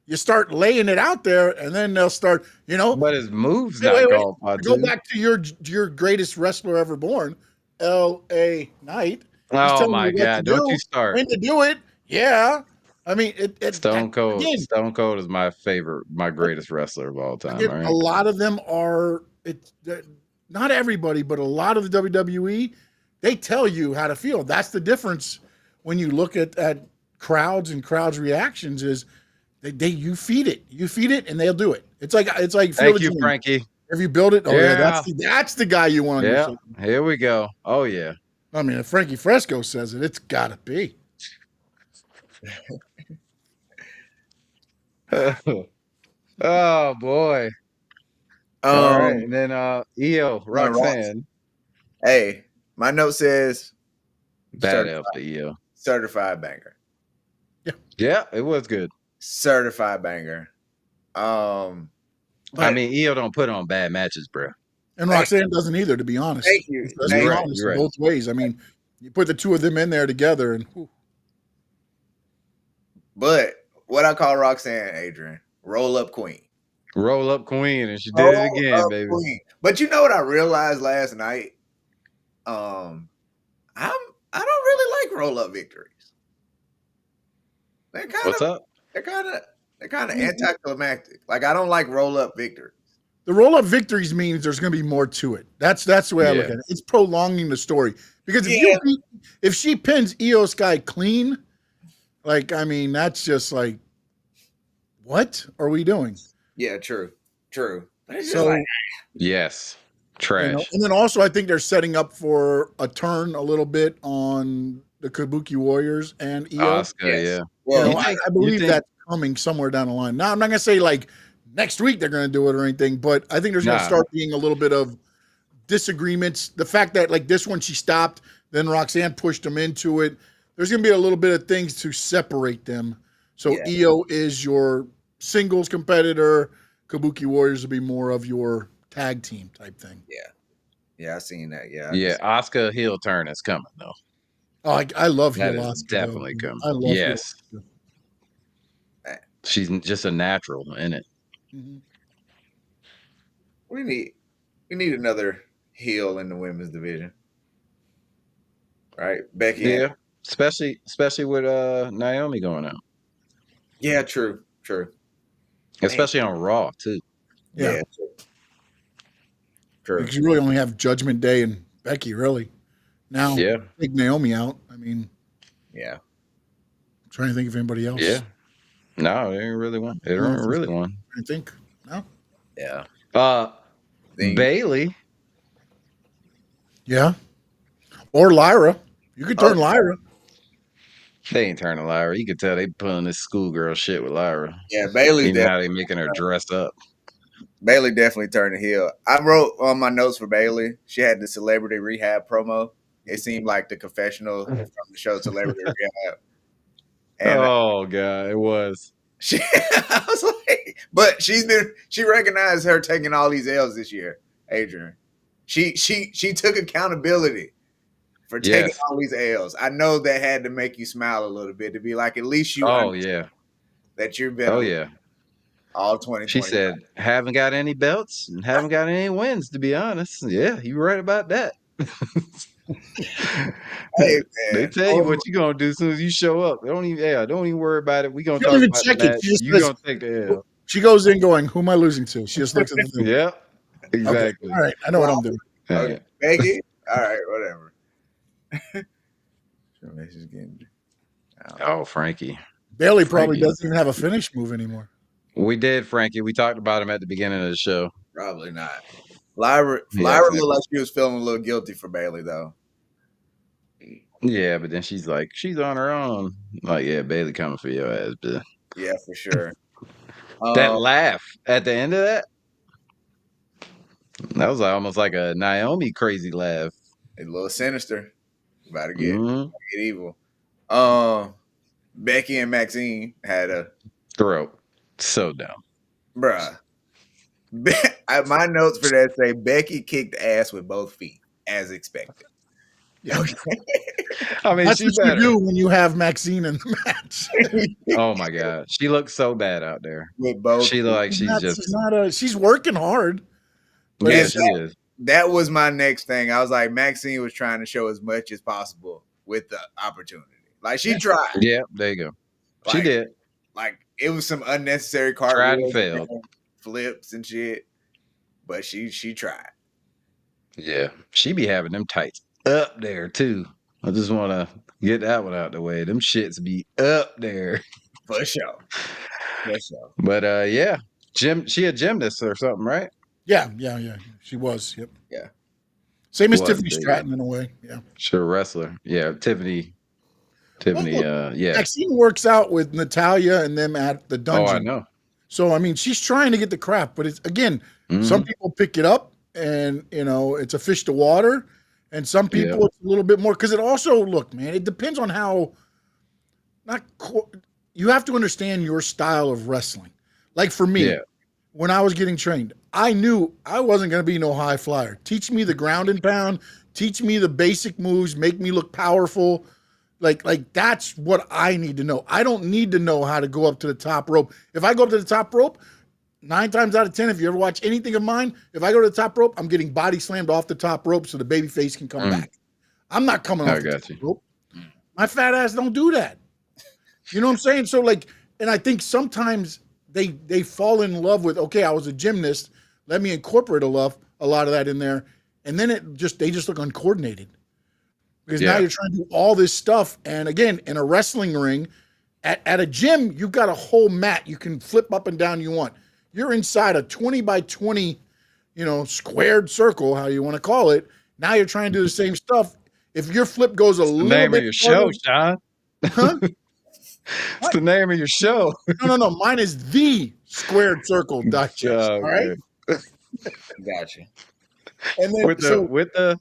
You start laying it out there, and then they'll start, But his move's Wait, not wait, wait. called Go Fatu. back to your greatest wrestler ever born, L.A. Knight. He's Oh telling my you what to God. Don't do, you start. when to do it. Yeah. I mean, Stone Cold. again, Stone Cold is my favorite, my greatest wrestler of all time. again, All right? a lot of them are, not everybody, but a lot of the WWE, they tell you how to feel. That's the difference when you look at crowds and crowds' reactions is you feed it and they'll do it. It's like Field Thank of you, Dreams. Frankie. If you build it, oh yeah, Yeah. that's the guy you want on your Yeah. show. Here we go. Oh yeah. I mean, if Frankie Fresco says it, it's gotta be. Oh boy. All right. And then EO, Roxanne. Hey, my note says Bad up to EO. certified banger. Yeah, it was good. Certified banger. I mean, EO don't put on bad matches, bro. And Roxanne doesn't either, to be honest. Thank you. Let's Thank be you. honest You're in right. both ways. I mean, you put the two of them in there together, and whew. But what I call Roxanne, Adrian, roll up queen. Roll up queen, and she did it Roll again, up baby. queen. But you know what I realized last night? I don't really like roll up victories. They're kind What's of up? they're kind of anticlimactic. Like I don't like roll up victories. The roll-up victories means there's going to be more to it. That's the way I look Yeah. at it. It's prolonging the story because Yeah. if she pins Io Sky clean, like I mean, that's just like, what are we doing? Yeah, true. But it's just So like Yes. you Trash. know, and then also I think they're setting up for a turn a little bit on the Kabuki Warriors and Io. Oscar, Yes. yeah. well, You know, I believe think- that's coming somewhere down the line. Now, I'm not going to say like next week they're going to do it or anything, but I think there's going to Nah. start being a little bit of disagreements. The fact that like this one she stopped, then Roxanne pushed them into it. There's going to be a little bit of things to separate them. So Yeah. Io is your singles competitor. Kabuki Warriors will be more of your tag team type thing. yeah, I seen that. Yeah. Yeah, Oscar heel turn is coming though. Oh, I love That heel is Asuka, definitely though. coming. I love heel Yes. Asuka. She's just a natural in it. Mhm. We need another heel in the women's division. Right? Becky. Yeah. Especially with Naomi going out. Yeah, true. Especially on Raw too. Yeah. True. Because you really only have Judgment Day and Becky, really. Now, Yeah. take Naomi out. I mean, Yeah. I'm trying to think of anybody else. Yeah. No, they didn't really won. They didn't really won. I think. No? Yeah. Thing- Bailey. Yeah. Or Lyra. You could turn Lyra. They ain't turning Lyra. You could tell they pulling this schoolgirl shit with Lyra. Yeah, Bailey Even how they making her dress up. definitely turned the heel. I wrote on my notes for Bailey. She had the celebrity rehab promo. It seemed like the confessional from the show Celebrity Rehab. And Oh god, it was. I was like, but she recognized her taking all these L's this year, Adrian. She took accountability for taking Yes. all these L's. I know that had to make you smile a little bit to be like, at least you Oh understand yeah. that you've been Oh yeah. all 2020. She said, haven't got any belts and haven't got any wins, to be honest. Yeah, you right about that. Hey, They man. tell you what you gonna do as soon as you show up. Don't even worry about it. We gonna She talk don't even about check that. it. She just You says- gonna take the L. She goes in going, who am I losing to? She just looks at the thing. Yeah, Okay. exactly. All right. I know what I'm doing. Yeah. Okay. Becky? All right, whatever. She's getting Oh, Frankie. Bailey probably Frankie. doesn't even have a finish move anymore. We did, Frankie. We talked about him at the beginning of the show. probably not. Lyra Yeah, looked like she was feeling a little guilty for Bailey though. yeah, but then she's like, she's on her own. Like, yeah, Bailey coming for your ass, bitch. Yeah, for sure. That laugh at the end of that was almost like a Naomi crazy laugh. A little sinister. About to Mhm. get evil. Becky and Maxine had a Throat. So dumb. bruh. My notes for that say Becky kicked ass with both feet, as expected. Yeah. I mean, That's she what better. you do when you have Maxine in the match. Oh my god, she looks so bad out there. With both She look like she's working hard. But yeah, it's- she is. That was my next thing. I was like, Maxine was trying to show as much as possible with the opportunity. Like she tried. Yeah, there you go. She Like, did. Like it was some unnecessary Tried and cartwheels, failed. flips and shit. But she tried. Yeah, she be having them tights up there too. I just want to get that one out the way. Them shits be up there. For sure. For sure. But yeah, she a gymnast or something, right? Yeah. She was. Yep. Yeah. Same as Was, Tiffany there you Stratton in a way. Yeah. She's a wrestler. Yeah, Tiffany. Well, Yeah. Maxine works out with Natalia and them at the Oh, dungeon. I know. So I mean, she's trying to get the crap, but it's again, some people pick it up, and it's a fish to water, and some people it's a little bit more because it also look, man, it depends on how. You have to understand your style of wrestling. Like for me, when I was getting trained, I knew I wasn't going to be no high flyer. Teach me the ground and pound. Teach me the basic moves. Make me look powerful. Like that's what I need to know. I don't need to know how to go up to the top rope. If I go up to the top rope, 9 times out of 10, if you ever watch anything of mine, if I go to the top rope, I'm getting body slammed off the top rope so the baby face can come back. I'm not coming off the top rope. My fat ass don't do that. You know what I'm saying? So and I think sometimes they fall in love with, okay, I was a gymnast. Let me incorporate a lot of that in there. And then they just look uncoordinated. Because now you're trying to do all this stuff. And again, in a wrestling ring, at a gym, you've got a whole mat. You can flip up and down you want. You're inside a 20 by 20, squared circle, how you want to call it. Now you're trying to do the same stuff. If your flip goes a little bit. Name of your show, Sean. Huh? It's the name of your show. No. Mine is the Squared Circle Digest. All right. Gotcha. And then with the with the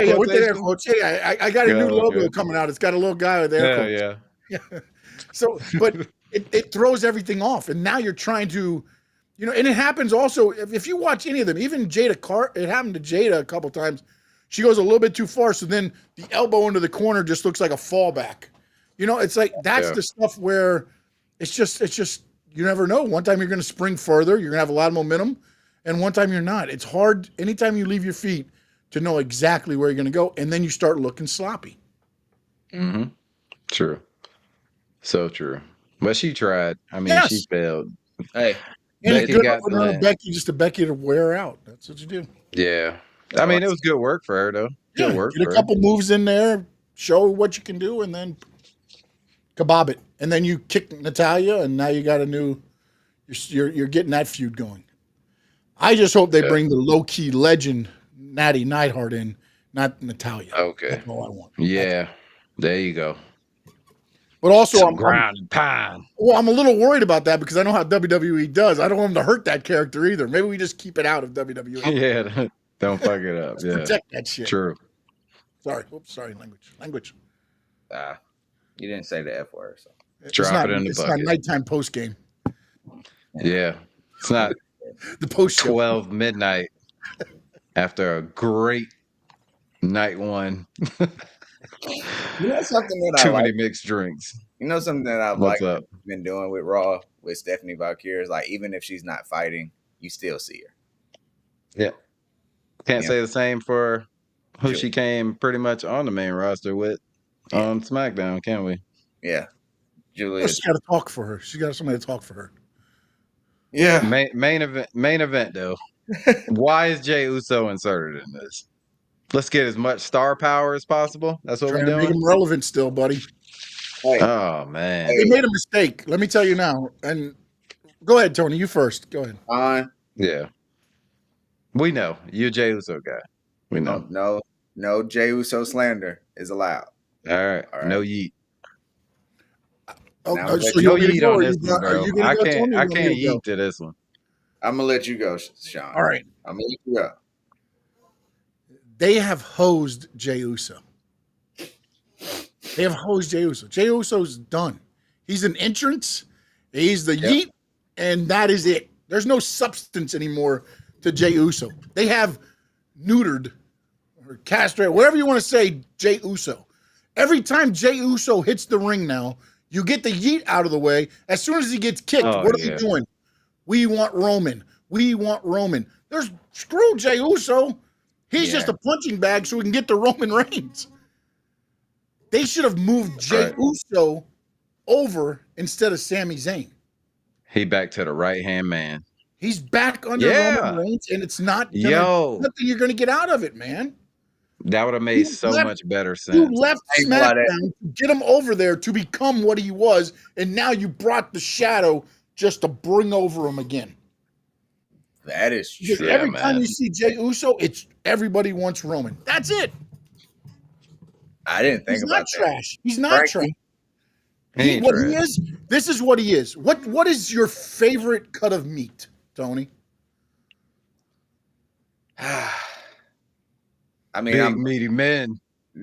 air quotation? quotes. Hey, I got a new logo coming out. It's got a little guy with air quotes. Yeah. So, but it throws everything off, and now you're trying to, and it happens also if you watch any of them. Even Jada it happened to Jada a couple times. She goes a little bit too far, so then the elbow into the corner just looks like a fallback. It's like that's the stuff where it's just you never know. One time you're going to spring further, you're going to have a lot of momentum, and one time you're not. It's hard anytime you leave your feet to know exactly where you're going to go, and then you start looking sloppy. Mm-hmm. True. So true. But she tried. I mean, she failed. Hey, and Becky got Becky just to Becky to wear out. That's what you do. Yeah. I mean, it was good work for her though. Good work. Get a couple moves in there, show what you can do, and then kebab it. And then you kick Natalia, and now you got a new. You're getting that feud going. I just hope they bring the low key legend Natty Neidhart in, not Natalia. Okay. That's all I want. Yeah. There you go. But also, I'm ground and pound. Well, I'm a little worried about that because I know how WWE does. I don't want them to hurt that character either. Maybe we just keep it out of WWE. Yeah. Don't fuck it up. Yeah. Protect that shit. True. Sorry. Oops. Sorry. Language. You didn't say the F word. So. Drop it in the bucket. It's not nighttime post game. Yeah. It's not the post 12 midnight after a great night one. Something that Too many mixed drinks. Something that I've been doing with Raw with Stephanie Valkyrie is like, even if she's not fighting, you still see her. Yeah. Can't say the same for who she came pretty much on the main roster with on SmackDown, can we? Yeah. Julia. She's got to talk for her. She's got somebody to talk for her. Yeah. Main event though. Why is Jey Uso inserted in this? Let's get as much star power as possible. That's what we're doing. Make him relevant still, buddy. Hey. Oh man, they made a mistake. Let me tell you now. And go ahead, Tony. You first. Go ahead. Yeah. We know you're a Jey Uso guy. We know. No Jey Uso slander is allowed. All right. All right. No yeet. Oh, Now, so let you No want me to yeet go? on Or this one, are bro. you going I to go, can't. Tony? Or I you want me can't to go? yeet to this one. I'm gonna let you go, Sean. All right. I'm gonna let you go. They have hosed Jey Uso. They have hosed Jey Uso. Jey Uso's done. He's an entrance. He's the yeet, and that is it. There's no substance anymore to Jey Uso. They have neutered or castrated, whatever you want to say, Jey Uso. Every time Jey Uso hits the ring now, you get the yeet out of the way. As soon as he gets kicked, Oh, what are yeah. they doing? We want Roman. We want Roman. There's screw Jey Uso. He's just a punching bag so we can get to Roman Reigns. They should have moved Jey Uso over instead of Sami Zayn. He back to the right hand man. He's back under Roman Reigns, and it's not nothing you're gonna get out of it, man. That would have made so much better sense. You left SmackDown to get him over there to become what he was, and now you brought the shadow just to bring over him again. That is true. Because every time you see Jey Uso, it's everybody wants Roman. That's it. I didn't think about that. Trash. He's not trash. He is. This is what he is. What is your favorite cut of meat, Tony? I mean, big meaty men. I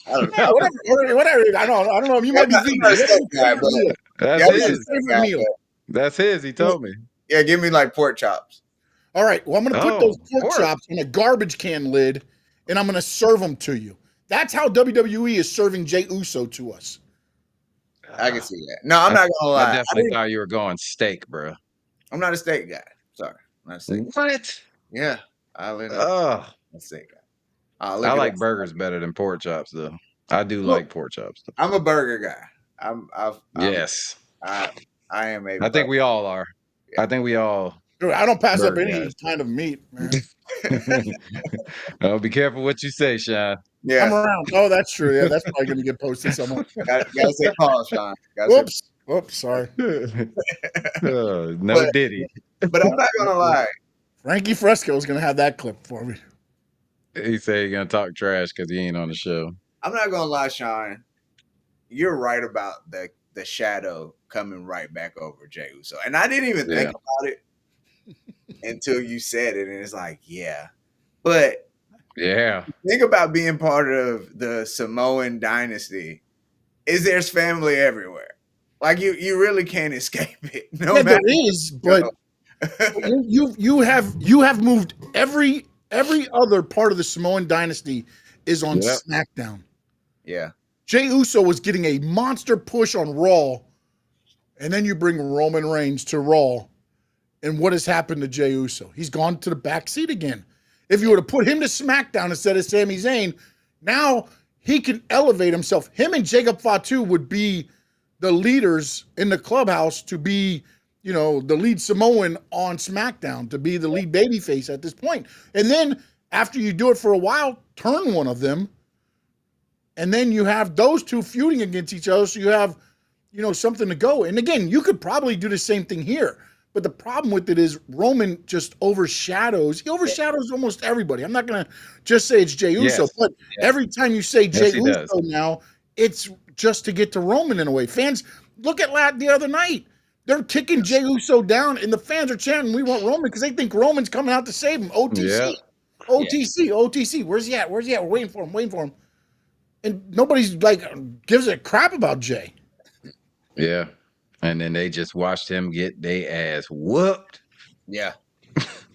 don't know. Whatever. I don't know. You might be vegan. That's his favorite meal. That's his. He told me. Yeah, give me like pork chops. All right. Well, I'm going to put those pork chops in a garbage can lid, and I'm going to serve them to you. That's how WWE is serving Jey Uso to us. I can see that. No, I'm not gonna lie. I definitely thought you were going steak, bro. I'm not a steak guy. Sorry, I'm not a steak. What? Yeah, I'm a steak guy. I like burgers better than pork chops, though. I do like pork chops. Though. I'm a burger guy. Yes. I am a. I think we all are. Yeah. I think we all. Dude, I don't pass up any kind of meat, man. Oh, be careful what you say, Sean. Yeah, I'm around. Oh, that's true. Yeah, that's probably going to get posted somewhere. Gotta say pause, Sean. Whoops, sorry. No Diddy. But I'm not gonna lie. Frankie Fresco is going to have that clip for me. He said he's going to talk trash because he ain't on the show. I'm not gonna lie, Sean. You're right about the shadow coming right back over Jey Uso, and I didn't even think about it until you said it, and it's like, but. Yeah. Think about being part of the Samoan dynasty. There's family everywhere. Like you really can't escape it. No matter there is, but you have moved every other part of the Samoan dynasty is on SmackDown. Yeah. Jey Uso was getting a monster push on Raw, and then you bring Roman Reigns to Raw, and what has happened to Jey Uso? He's gone to the back seat again. If you were to put him to SmackDown instead of Sami Zayn, now he can elevate himself. Him and Jacob Fatu would be the leaders in the clubhouse to be, the lead Samoan on SmackDown, to be the lead babyface at this point. And then after you do it for a while, turn one of them. And then you have those two feuding against each other. So you have, something to go. And again, you could probably do the same thing here. But the problem with it is Roman just overshadows. He overshadows almost everybody. I'm not going to just say it's Jey Uso, but every time you say Jey Uso now, it's just to get to Roman in a way. Fans, look at the other night. They're kicking Jey Uso down, and the fans are chanting, "We want Roman," because they think Roman's coming out to save him. OTC, OTC. Where's he at? We're waiting for him. And nobody's gives a crap about Jey. Yeah. And then they just watched him get their ass whooped. Yeah.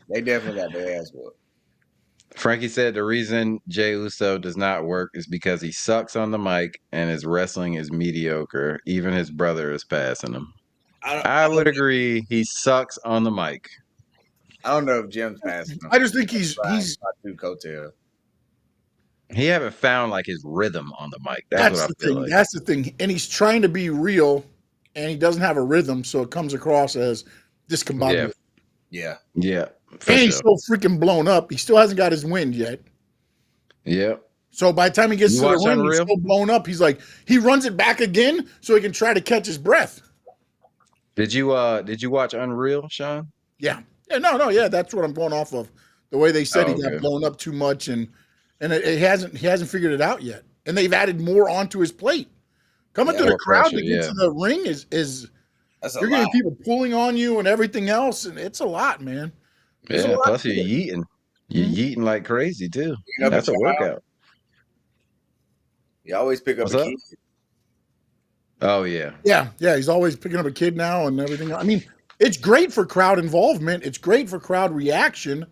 They definitely got their ass whooped. Frankie said the reason Jey Uso does not work is because he sucks on the mic and his wrestling is mediocre. Even his brother is passing him. I would agree. He sucks on the mic. I don't know if Jim's passing him. I just think he's too coattail. He haven't found his rhythm on the mic. That's what I feel like. That's the thing. And he's trying to be real. And he doesn't have a rhythm, so it comes across as discombobulated. Yeah. And he's so freaking blown up. He still hasn't got his wind yet. Yep. So by the time he gets to the ring, he's so blown up. He's he runs it back again so he can try to catch his breath. Did you watch Unreal, Sean? Yeah. Yeah, no, yeah, that's what I'm going off of. The way they said Oh, he got okay. blown up too much, and he hasn't figured it out yet. And they've added more onto his plate. Coming Yeah. to the More crowd pressure, to get yeah. to the ring is That's a you're lot. getting people pulling on you and everything else, and it's a lot, man. There's a Yeah, lot plus to you're it. yeeting. You're Mhm. yeeting like crazy too. Picking up a That's a child. workout. You always pick up What's a up? kid. Oh yeah. Yeah, he's always picking up a kid now and everything. I mean, it's great for crowd involvement. It's great for crowd reaction.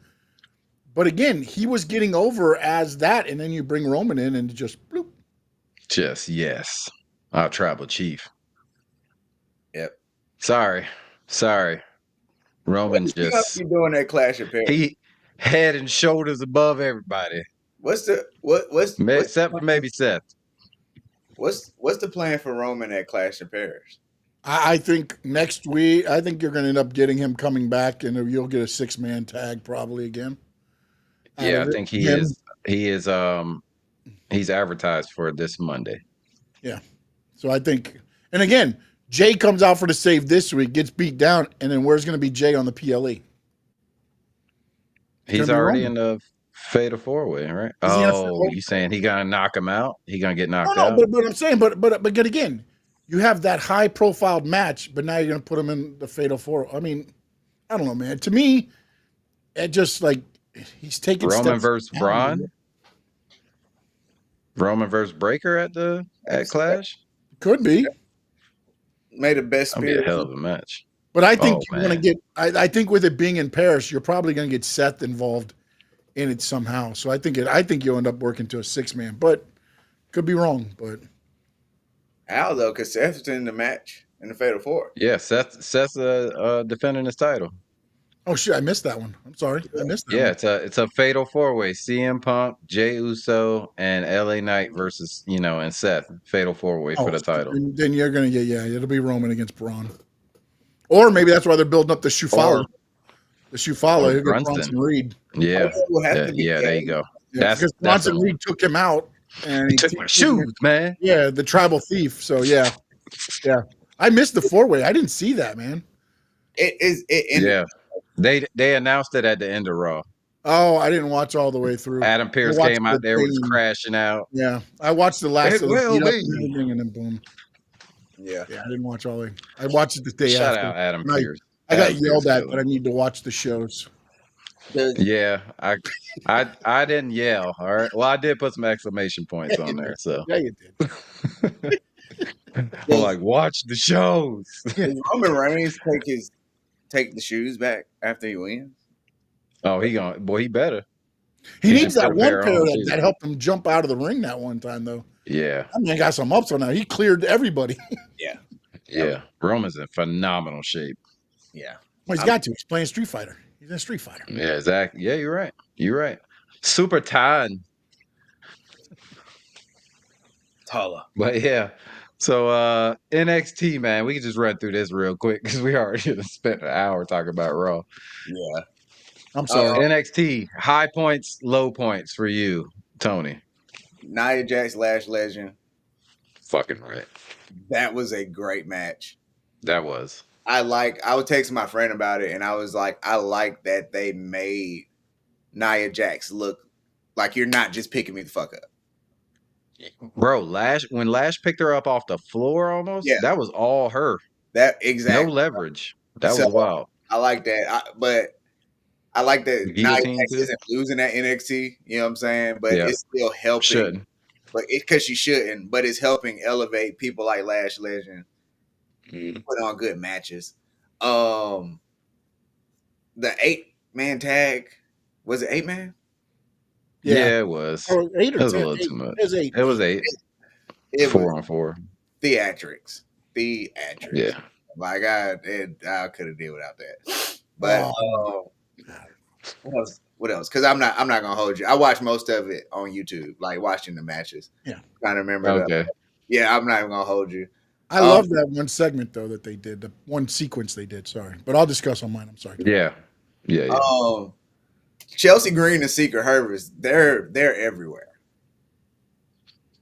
But again, he was getting over as that, and then you bring Roman in and just bloop. Just yes. Our tribal chief. Yep. Sorry. Roman What you gonna just be doing at Clash of Paris? he head and shoulders above everybody. What's what's Except for maybe Seth. what's the plan for Roman at Clash of Paris? I think next week, I think you're going to end up getting him coming back, and you'll get a 6-man tag probably again. Yeah, I think he is. He's advertised for this Monday. Yeah. So I think, and again, Jay comes out for the save this week, gets beat down, and then where's going to be Jay on the PLE? He's already in the Fatal 4-Way, right? Is he in a Fatal Oh, 4-Way? you saying he gonna knock him out? He gonna get knocked No, out? but I'm saying, but again, you have that high profile match, but now you're going to put him in the Fatal 4. I mean, I don't know, man. To me, it just like he's taking Roman steps versus down, Braun? man. Roman versus Breaker at Clash? Could be. Made the best That'd be a spear. hell of a match. But I think Oh, you want to man. get. I think with it being in Paris, you're probably going to get Seth involved in it somehow. So I think you'll end up working to a 6-man, but could be wrong. But How though? Because Seth's in the match in the Fatal 4. Yeah, Seth's defending his title. oh shit, I missed that one. I'm sorry, I missed that Yeah, one. it's a Fatal 4-Way. CM Punk, Jey Uso, and LA Knight versus and Seth. Fatal 4-Way for the title. Then you're going to get it'll be Roman against Braun, or maybe that's why they're building up the Shufala. The Shufala, who got Brunson. Bronson Reed. Yeah, It will have to be there you go. Yeah, because Bronson Reed took him out and He took my shoes, man. Yeah, the tribal thief. So yeah. I missed the 4-way. I didn't see that, man. It is. It ended. Yeah, they announced it at the end of Raw. Oh, I didn't watch all the way through. Adam Pearce came out there, was crashing out. Yeah, I watched the last It of the will beat up be. and everything, and then boom. Yeah. Yeah, I didn't watch all the. I watched it the day Shout after. out Adam And Pearce. I got Adam yelled Pearce at killed that I him. need to watch the shows. Yeah, I didn't yell. All right. Well, I did put some exclamation points on there. So Yeah, you did. I'm like, watch the shows. Does Roman Reigns take the shoes back after he wins? Oh, he better. He He needs should that put a one pair pair on, that, too. that helped him jump out of the ring that one time, though. Yeah, I mean, got some ups on that. He cleared everybody. yeah. Roman's in phenomenal shape. Yeah. Well, he's got to. He's playing Street Fighter. He's in Street Fighter. Yeah, exactly. Yeah, you're right. You're right. Super tired. Taller. But yeah. So NXT, man, we can just run through this real quick because we already spent an hour talking about Raw. Yeah. I'm sorry. NXT, high points, low points for you, Tony. Nia Jax, Lash Legend. Fucking right. That was a great match. That was. I was texting my friend about it, and I was like, I like that they made Nia Jax look like you're not just picking me the fuck up. Bro, when Lash picked her up off the floor almost, that was all her. That exactly. No leverage. That So, was wild. I like that. But I like that Nia Guillotine, Jax too? isn't losing at NXT. You know what I'm saying? But Yeah. it's still helping. Shouldn't. But because she shouldn't. But it's helping elevate people like Lash Legend. Put on good matches. The 8-man tag, was it 8-man? Yeah, it was. Or 8 or It was 10. a little too much. It was 8. It was 8. It 4 was on 4. theatrics. Yeah. Like I could have did without that. But what else? Because I'm not gonna hold you. I watched most of it on YouTube, like watching the matches. Yeah. Trying to remember. Okay. Yeah, I'm not even gonna hold you. I love that one segment though that they did, the one sequence they did. Sorry, but I'll discuss on mine. I'm sorry. Yeah. Chelsea Green and Secret Service, they're everywhere.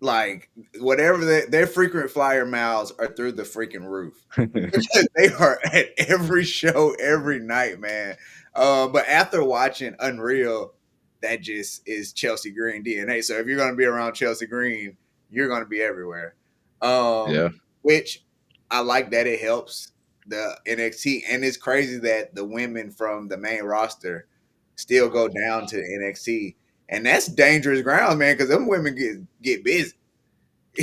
Like whatever their frequent flyer miles are through the freaking roof. Because they are at every show every night, man. But after watching Unreal, that just is Chelsea Green DNA. So if you're going to be around Chelsea Green, you're going to be everywhere. Yeah. Which I like that it helps the NXT, and it's crazy that the women from the main roster still go down to NXT, and that's dangerous ground, man, because them women get busy.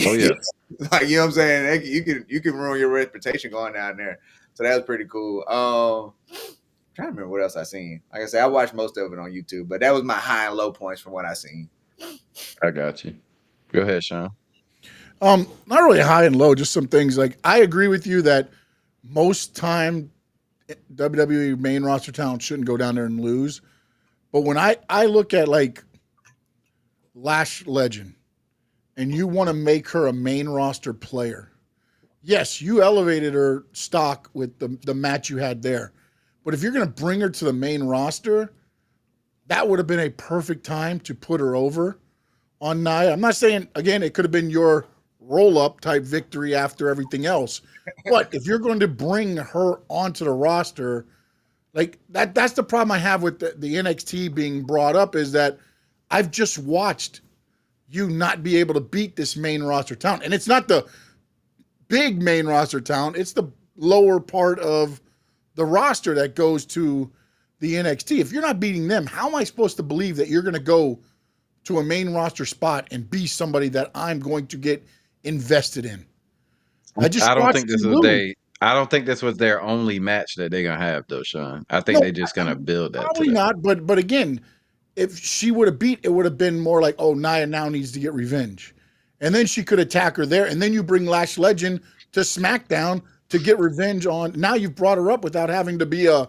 Oh yeah. Like, you know what I'm saying? You can ruin your reputation going down there. So that was pretty cool. Trying to remember what else I seen. Like I said, I watched most of it on YouTube, but that was my high and low points from what I seen. I got you. Go ahead, Sean. Not really high and low, just some things. Like, I agree with you that most time WWE main roster talent shouldn't go down there and lose. But when I look at like Lash Legend and you want to make her a main roster player, yes, you elevated her stock with the match you had there. But if you're going to bring her to the main roster, that would have been a perfect time to put her over on Nia. I'm not saying, again, it could have been your roll-up type victory after everything else. But if you're going to bring her onto the roster, like that's the problem I have with the NXT being brought up, is that I've just watched you not be able to beat this main roster talent. And it's not the big main roster talent. It's the lower part of the roster that goes to the NXT. If you're not beating them, how am I supposed to believe that you're going to go to a main roster spot and be somebody that I'm going to get invested in? I don't think this was their only match that they're gonna have, though, Sean. I think they're just gonna build that. Probably not, but again, if she would have beat, it would have been more like, oh, Nia now needs to get revenge. And then she could attack her there. And then you bring Lash Legend to SmackDown to get revenge on. Now you've brought her up without having to be a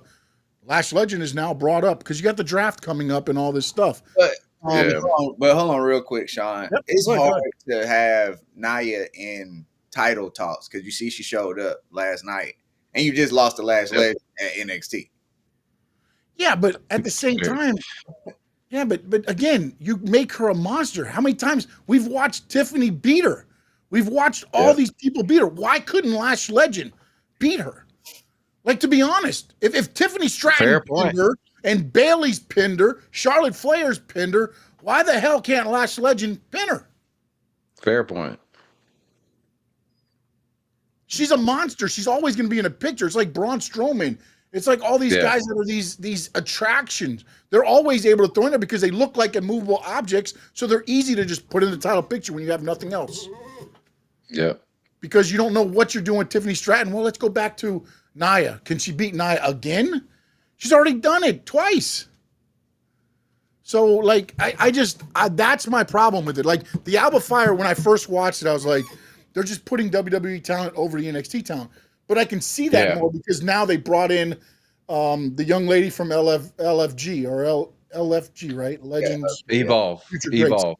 Lash Legend is now brought up because you got the draft coming up and all this stuff. But hold on real quick, Sean. Yep, it's hard to have Nia in title talks because you see she showed up last night and you just lost the Lash Legend at NXT. Yeah, but at the same time, but again, you make her a monster. How many times we've watched Tiffany beat her? We've watched all these people beat her. Why couldn't Lash Legend beat her? Like, to be honest, if Tiffany Stratton pinned her and Bayley's pinned her, Charlotte Flair's pinned her, why the hell can't Lash Legend pin her? Fair point. She's a monster. She's always going to be in a picture. It's like Braun Strowman. It's like all these guys that are these attractions. They're always able to throw in there because they look like immovable objects, so they're easy to just put in the title picture when you have nothing else. Yeah. Because you don't know what you're doing with Tiffany Stratton. Well, let's go back to Nia. Can she beat Nia again? She's already done it twice. So, like, I that's my problem with it. Like, the Alba Fire, when I first watched it, I was like, they're just putting WWE talent over the NXT talent. But I can see that more because now they brought in the young lady from LFG or LFG, right? Legends. Evolve. Evolve.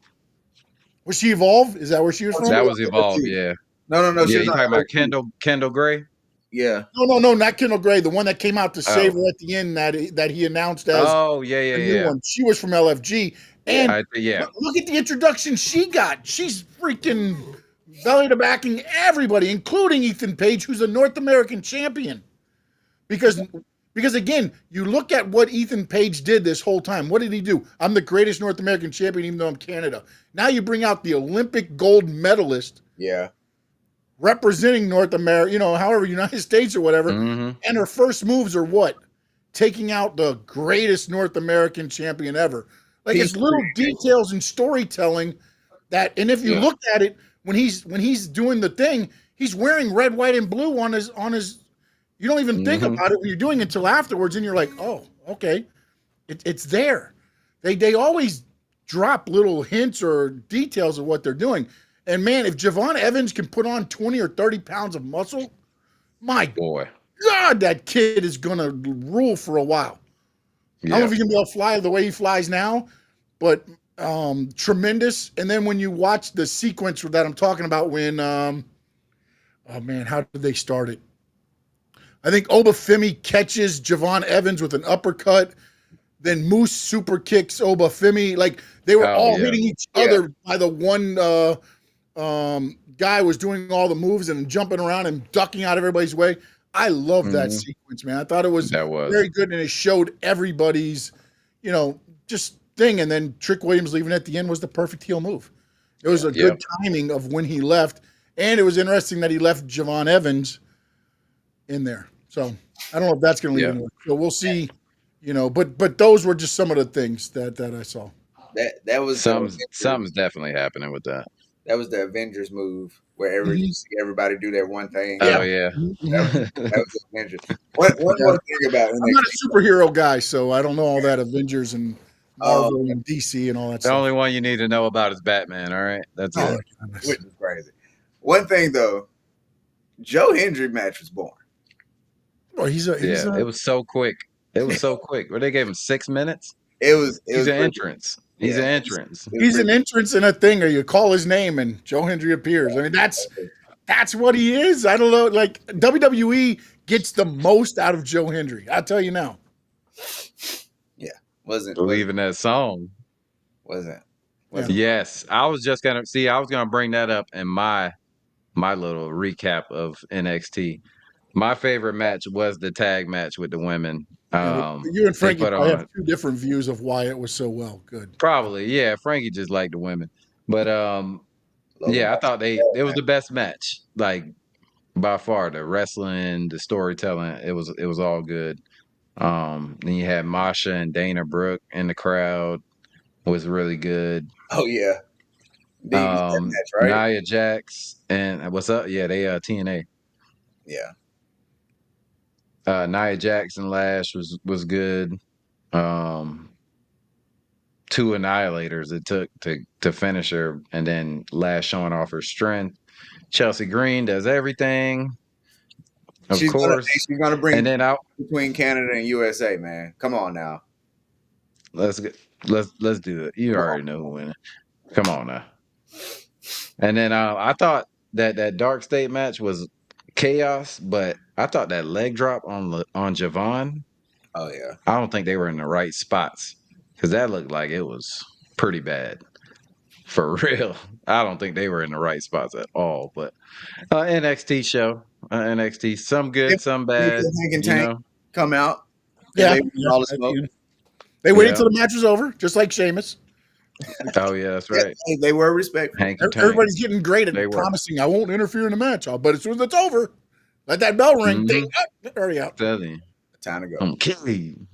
Was she Evolve? Is that where she was from? That was Evolve, yeah. No. Yeah, you talking about Kendall Gray? Yeah. No, not Kendall Gray. The one that came out to save her at the end that he announced as a new one. She was from LFG. And look at the introduction she got. She's freaking belly to backing everybody, including Ethan Page, who's a North American champion. Because again, you look at what Ethan Page did this whole time. What did he do? I'm the greatest North American champion, even though I'm Canada. Now you bring out the Olympic gold medalist. Yeah. Representing North America, however, United States or whatever. Mm-hmm. And her first moves are what? Taking out the greatest North American champion ever. Like, it's little details and storytelling that, and if you look at it, when he's doing the thing, he's wearing red, white, and blue on his. You don't even think about it when you're doing it until afterwards, and you're like, oh, okay, it's there. They always drop little hints or details of what they're doing. And man, if Javon Evans can put on 20 or 30 pounds of muscle, my God, that kid is gonna rule for a while. I don't know if he's gonna be able to fly the way he flies now, but tremendous. And then when you watch the sequence that I'm talking about, when how did they start it? I think Obafemi catches Javon Evans with an uppercut. Then Moose super kicks Obafemi. Like, they were all hitting each other by the one guy was doing all the moves and jumping around and ducking out of everybody's way. I love that Mhm. sequence, man. I thought it was That was. very good, and it showed everybody's, just thing. And then Trick Williams leaving at the end was the perfect heel move. It was a Yep. good timing of when he left, and it was interesting that he left Javon Evans in there. So I don't know if that's going to lead Yeah. anywhere. So we'll see. But those were just some of the things that I saw. That was Something's definitely happening with that. that was the Avengers move where Mhm. you see everybody do that one thing. Oh yeah. Mhm. That was the Avengers. One more thing about I'm not NXT. a superhero guy, so I don't know all that Avengers and Oh, Marvel and DC and all that The stuff. only one you need to know about is Batman. All right, that's Oh, it. goodness. which is crazy. One thing though, Joe Hendry match was boring. Well, he's Yeah, it was so quick. It was so quick. Where they gave him 6 minutes. It was He's an pretty- entrance. He's yeah, an it was- entrance. it was he's an pretty- entrance in a thing, or you call his name and Joe Hendry appears. I mean, that's what he is. I don't know. Like WWE gets the most out of Joe Hendry. I'll tell you now. wasn't Believe in that song. wasn't Yes, I was gonna bring that up in my little recap of NXT. My favorite match was the tag match with the women. You and They Frankie put probably on have two different views of why it was so well. Good. probably, yeah. Frankie just liked the women, but yeah, I thought it was the best match, like by far. The wrestling, the storytelling, it was all good. Then you had Masha and Dana Brooke in the crowd, was really good. Oh yeah. That match, right? Nia Jax and what's up? Yeah, they TNA. Yeah. Nia Jax and Lash was good. Two annihilators it took to finish her, and then Lash showing off her strength. Chelsea Green does everything, of course. She's gonna bring And then between Canada and USA, man. Come on now. let's do it. You already know who wins. Come on now. And then I thought that Dark State match was chaos, but I thought that leg drop on Javon, Oh yeah. I don't think they were in the right spots because that looked like it was pretty bad. For real. I don't think they were in the right spots at all. But NXT show. NXT, some good, some bad. Hank and You Tank know? come out. Yeah. They all the smoke. They waited Yeah. until the match was over, just like Sheamus. Oh yeah, that's right. Yeah, they were respectful. Hank and Tank. Everybody's getting great They at were. promising I won't interfere in the match. But as soon as it's over, let that bell ring. Mhm. Ding, already out. Telling you. Time to go. I'm killing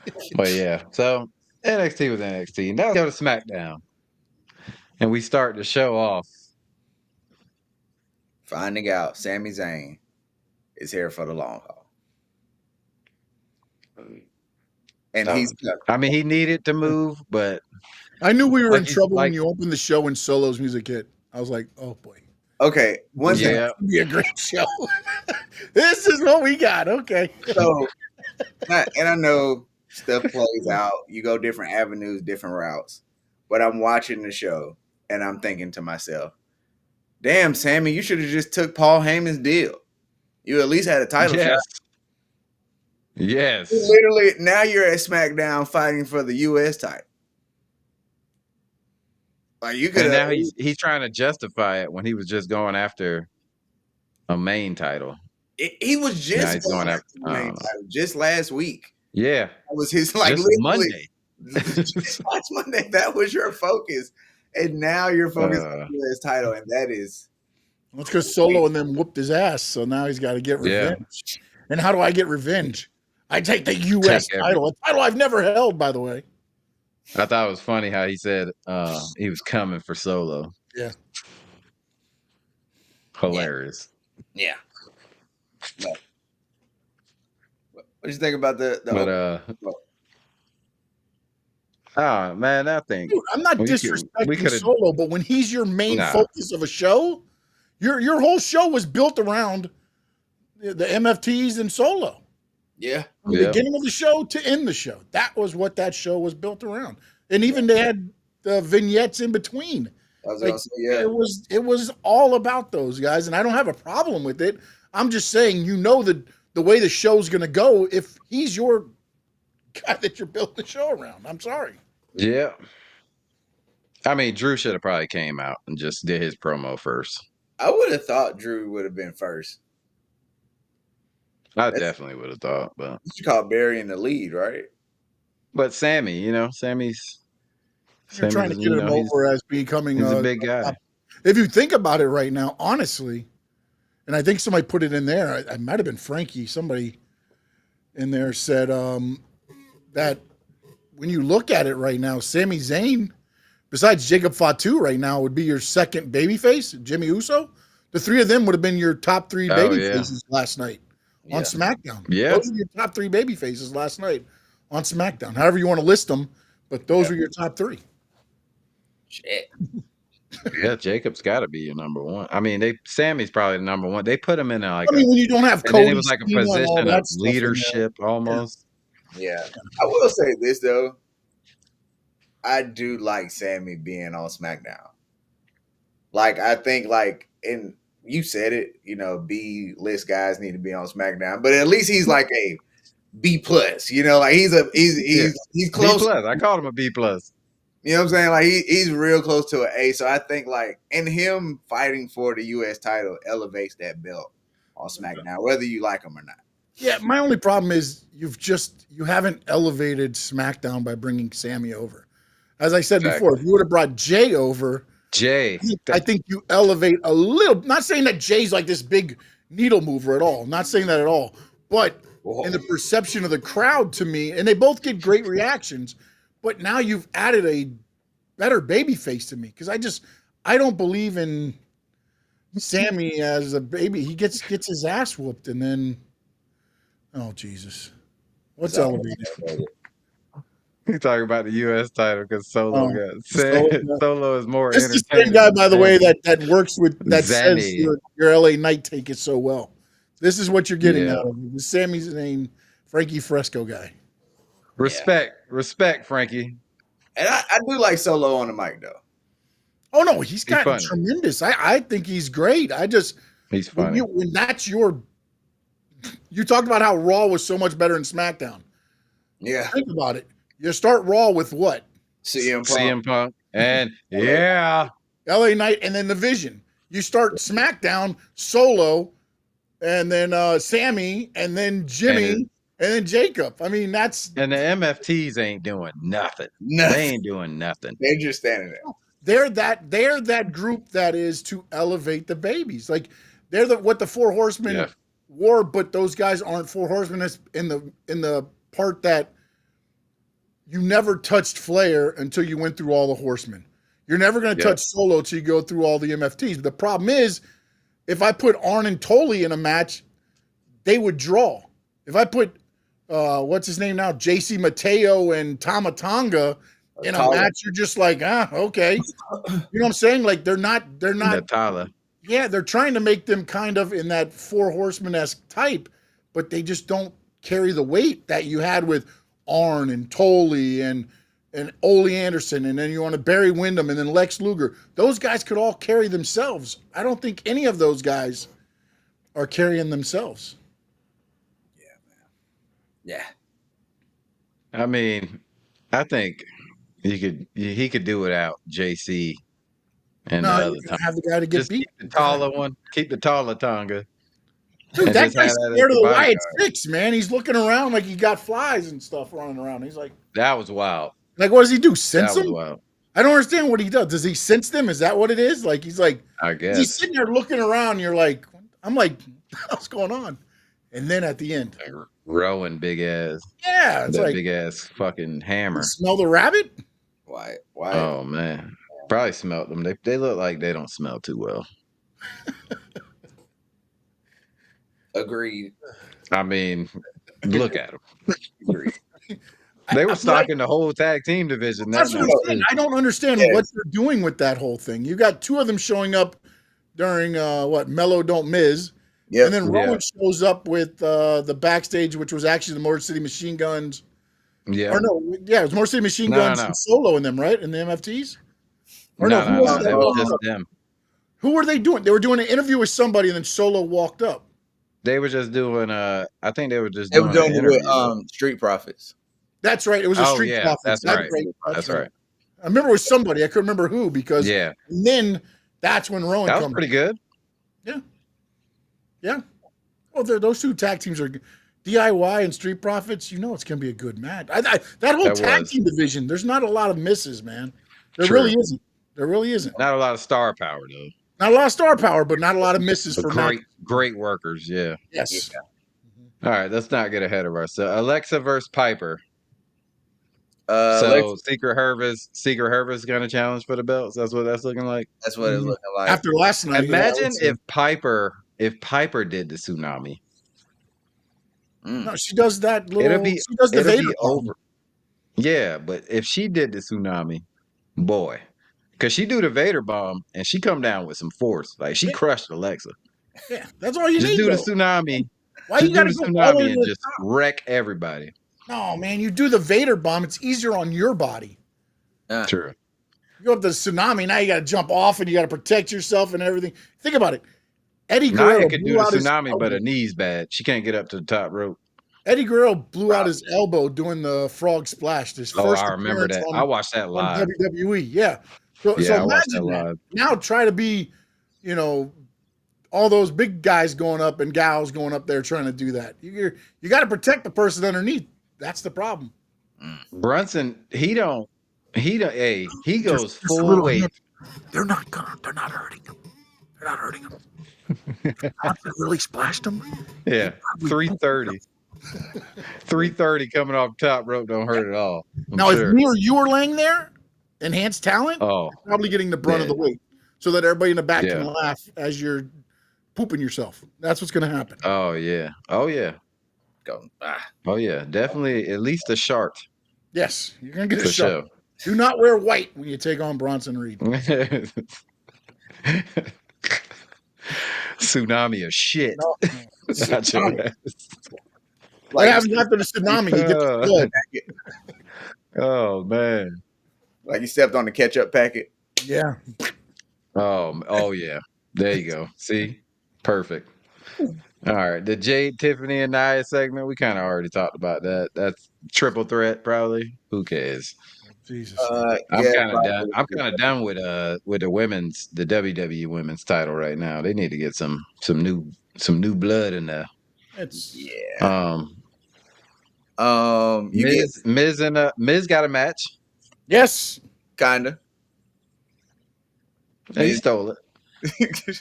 you. But yeah, so NXT was NXT. Now let's go to SmackDown. And we start the show off. Finding out Sami Zayn is here for the long haul. And he's I mean, he needed to move, but I knew we were Like in he's- trouble like- when you opened the show and Solo's music hit. I was like, oh boy. okay. One thing. yeah, It's gonna be a great show. This is what we got. Okay. So, and I know stuff plays out. You go different avenues, different routes. But I'm watching the show and I'm thinking to myself, damn, Sammy, you should have just took Paul Heyman's deal. You at least had a title shot. yes. Literally, now you're at SmackDown fighting for the U.S. title. Like you could. And now he's trying to justify it when he was just going after a main title. He was Now just he's going after. the main title just last week. Yeah, That was his like just literally Monday. just last Monday. That was your focus, and now you're focused on the U.S. title, and that is That's because Solo and them whooped his ass. So now he's got to get Yeah. revenge. And how do I get revenge? I take the U.S. Take title, a title I've never held, by the way. I thought it was funny how he said he was coming for Solo. Yeah. Hilarious. yeah. But, what do you think about the? But oh man, I think Dude, I'm not We disrespecting could've- Solo, but when he's your main Nah. focus of a show, your whole show was built around the MFTs and Solo. yeah, From the Yeah. beginning of the show to end the show. That was what that show was built around. And even they had the vignettes in between. I was Like, gonna say yeah. It was all about those guys, and I don't have a problem with it. I'm just saying, the way the show's gonna go if he's your guy that you're building the show around. I'm sorry. yeah. I mean, Drew should have probably came out and just did his promo first. I would have thought Drew would have been first. I That's, definitely would have thought, but you should call Barry in the lead, right? Sammy, Sammy's You're trying to get him over as becoming he's a big guy. If you think about it right now, honestly, and I think somebody put it in there. I might have been Frankie. Somebody in there said that when you look at it right now, Sami Zayn, besides Jacob Fatu right now, would be your second babyface, Jimmy Uso. The three of them would have been your top three babyfaces last night on SmackDown. Yeah. Those are your top three babyfaces last night on SmackDown. However you want to list them, but those are your top three. Shit. Yeah, Jacob's got to be your number one. I mean, Sammy's probably the number one. They put him in like when you don't have and Cody, then it was like a Cena, and all position that of stuff in there. leadership almost. Yeah. I will say this though. I do like Sammy being on SmackDown. Like, I think, like, and you said it, B list guys need to be on SmackDown, but at least he's like a B plus, like he's close. B plus. I called him a B plus. You know what I'm saying? Like he's real close to an A. So I think like, and him fighting for the US title elevates that belt on SmackDown, whether you like him or not. Yeah, my only problem is you haven't elevated SmackDown by bringing Sammy over. As I said before, if you would have brought Jay over, I think you elevate a little. Not saying that Jay's like this big needle mover at all. Not saying that at all. But in the perception of the crowd to me, and they both get great reactions, but now you've added a better baby face to me because I don't believe in Sammy as a baby. He gets his ass whooped and then, oh Jesus, what's elevated? You're talking about the U.S. title because Solo Solo is more. This is the same guy, by the way, that works with that Zanny. says your LA Knight take it so well. This is what you're getting out of him. The Sami Zayn, Frankie Fresco guy. Respect, Frankie. And I do like Solo on the mic though. Oh no, he's gotten tremendous. I think he's great. He's funny. When that's you talked about how Raw was so much better than SmackDown. Yeah. Think about it. You start Raw with what? CM Punk. And LA Knight and then the Vision. You start SmackDown Solo and then Sammy and then Jimmy and then Jacob. I mean, and the MFTs ain't doing nothing. They ain't doing nothing. They're just standing there. They're that group that is to elevate the babies. Like they're what the Four Horsemen were, but those guys aren't Four Horsemen. That's in the part that you never touched Flair until you went through all the Horsemen. You're never going to touch Solo till you go through all the MFTs. But the problem is, if I put Arn and Tully in a match, they would draw. If I put what's his name now, JC Mateo and Tama Tonga in a match, you're just like, okay. You know what I'm saying? Like they're not. Tyler. Yeah, they're trying to make them kind of in that Four Horsemen-esque type, but they just don't carry the weight that you had with Arn and Tully and Ole Anderson, and then you want to Barry Windham and then Lex Luger. Those guys could all carry themselves. I don't think any of those guys are carrying themselves. Yeah. I mean, I think he could do without JC and the other time. Have the guy to get just beat. Keep the taller one. Keep the taller Tonga. Dude, that guy's scared of the Wyatt Six, man. He's looking around like he got flies and stuff running around. He's like, that was wild. Like, what does he do? Sense that them? Was wild. I don't understand what he does. Does he sense them? Is that what it is? Like, he's like, I guess he's sitting there looking around. And you're like, I'm like, what's going on? And then at the end, Rowan big ass. Yeah, it's that like big ass fucking hammer. Smell the rabbit? Why? Oh man, probably smelled them. They look like they don't smell too well. Agreed. I mean, look at them. Agreed. They were stocking the whole tag team division. That's what I'm saying. I don't understand what they're doing with that whole thing. You got two of them showing up during Mellow Don't Miz. Yeah. And then Rowan shows up with the backstage, which was actually the Motor City Machine Guns. Yeah. Or no, it was Motor City Machine Guns and Solo in them, right? In the MFTs? Or no, that was just them. Who were they doing? They were doing an interview with somebody and then Solo walked up. They were just doing I think they were just doing it with Street Profits. That's right. It was a Street Profits. That's right. That's right. I remember it was somebody. I couldn't remember who because and then that's when Rowan comes. That was pretty good. Yeah. Yeah. Well, those two tag teams are DIY and Street Profits. You know it's going to be a good match. That whole tag team division, there's not a lot of misses, man. There really isn't. There really isn't. Not a lot of star power, though. Not a lot of star power, but not a lot of misses for great workers. Yeah. Yes. Yeah. All right, let's not get ahead of ourselves. Alexa versus Piper. So Secret Herbert's gonna challenge for the belts. That's what that's looking like. That's what it's looking like. After last night, imagine if Piper did the tsunami. No, she does that little. It'll be over. Yeah, but if she did the tsunami, boy, because she do the Vader bomb and she come down with some force, like she crushed Alexa. Yeah, that's all you just need. Do the tsunami. Why you gotta do the go tsunami and just wreck everybody? No, man, you do the Vader bomb. It's easier on your body. True. You go up the tsunami. Now you got to jump off and you got to protect yourself and everything. Think about it. Eddie Guerrero could do the tsunami, but her knee's bad. She can't get up to the top rope. Eddie Guerrero blew out his elbow doing the frog splash. I remember that. I watched that live. On WWE, yeah. So imagine that. Now try to be, all those big guys going up and gals going up there trying to do that. You got to protect the person underneath. That's the problem. Brunson, he goes full weight. They're not hurting him. They're not hurting him. Really splashed him. Yeah, 330. 330 coming off top rope don't hurt at all. If me or you were laying there, enhanced talent, probably getting the brunt of the weight, so that everybody in the back can laugh as you're pooping yourself. That's what's going to happen. Oh yeah. Oh yeah, definitely at least a shark. Yes, you're gonna get a shark. Do not wear white when you take on Bronson Reed. Tsunami of shit. No. What happens after the tsunami? You get the blood. Oh man! Like you stepped on the ketchup packet. Yeah. Oh yeah. There you go. See, perfect. All right, the Jade, Tiffany, and Nia segment. We kind of already talked about that. That's triple threat, probably. Who cares? Jesus. I'm kind of done. I'm kind of done with the the WWE women's title right now. They need to get some new blood in there. Miz got a match. Yes, kinda. He stole it.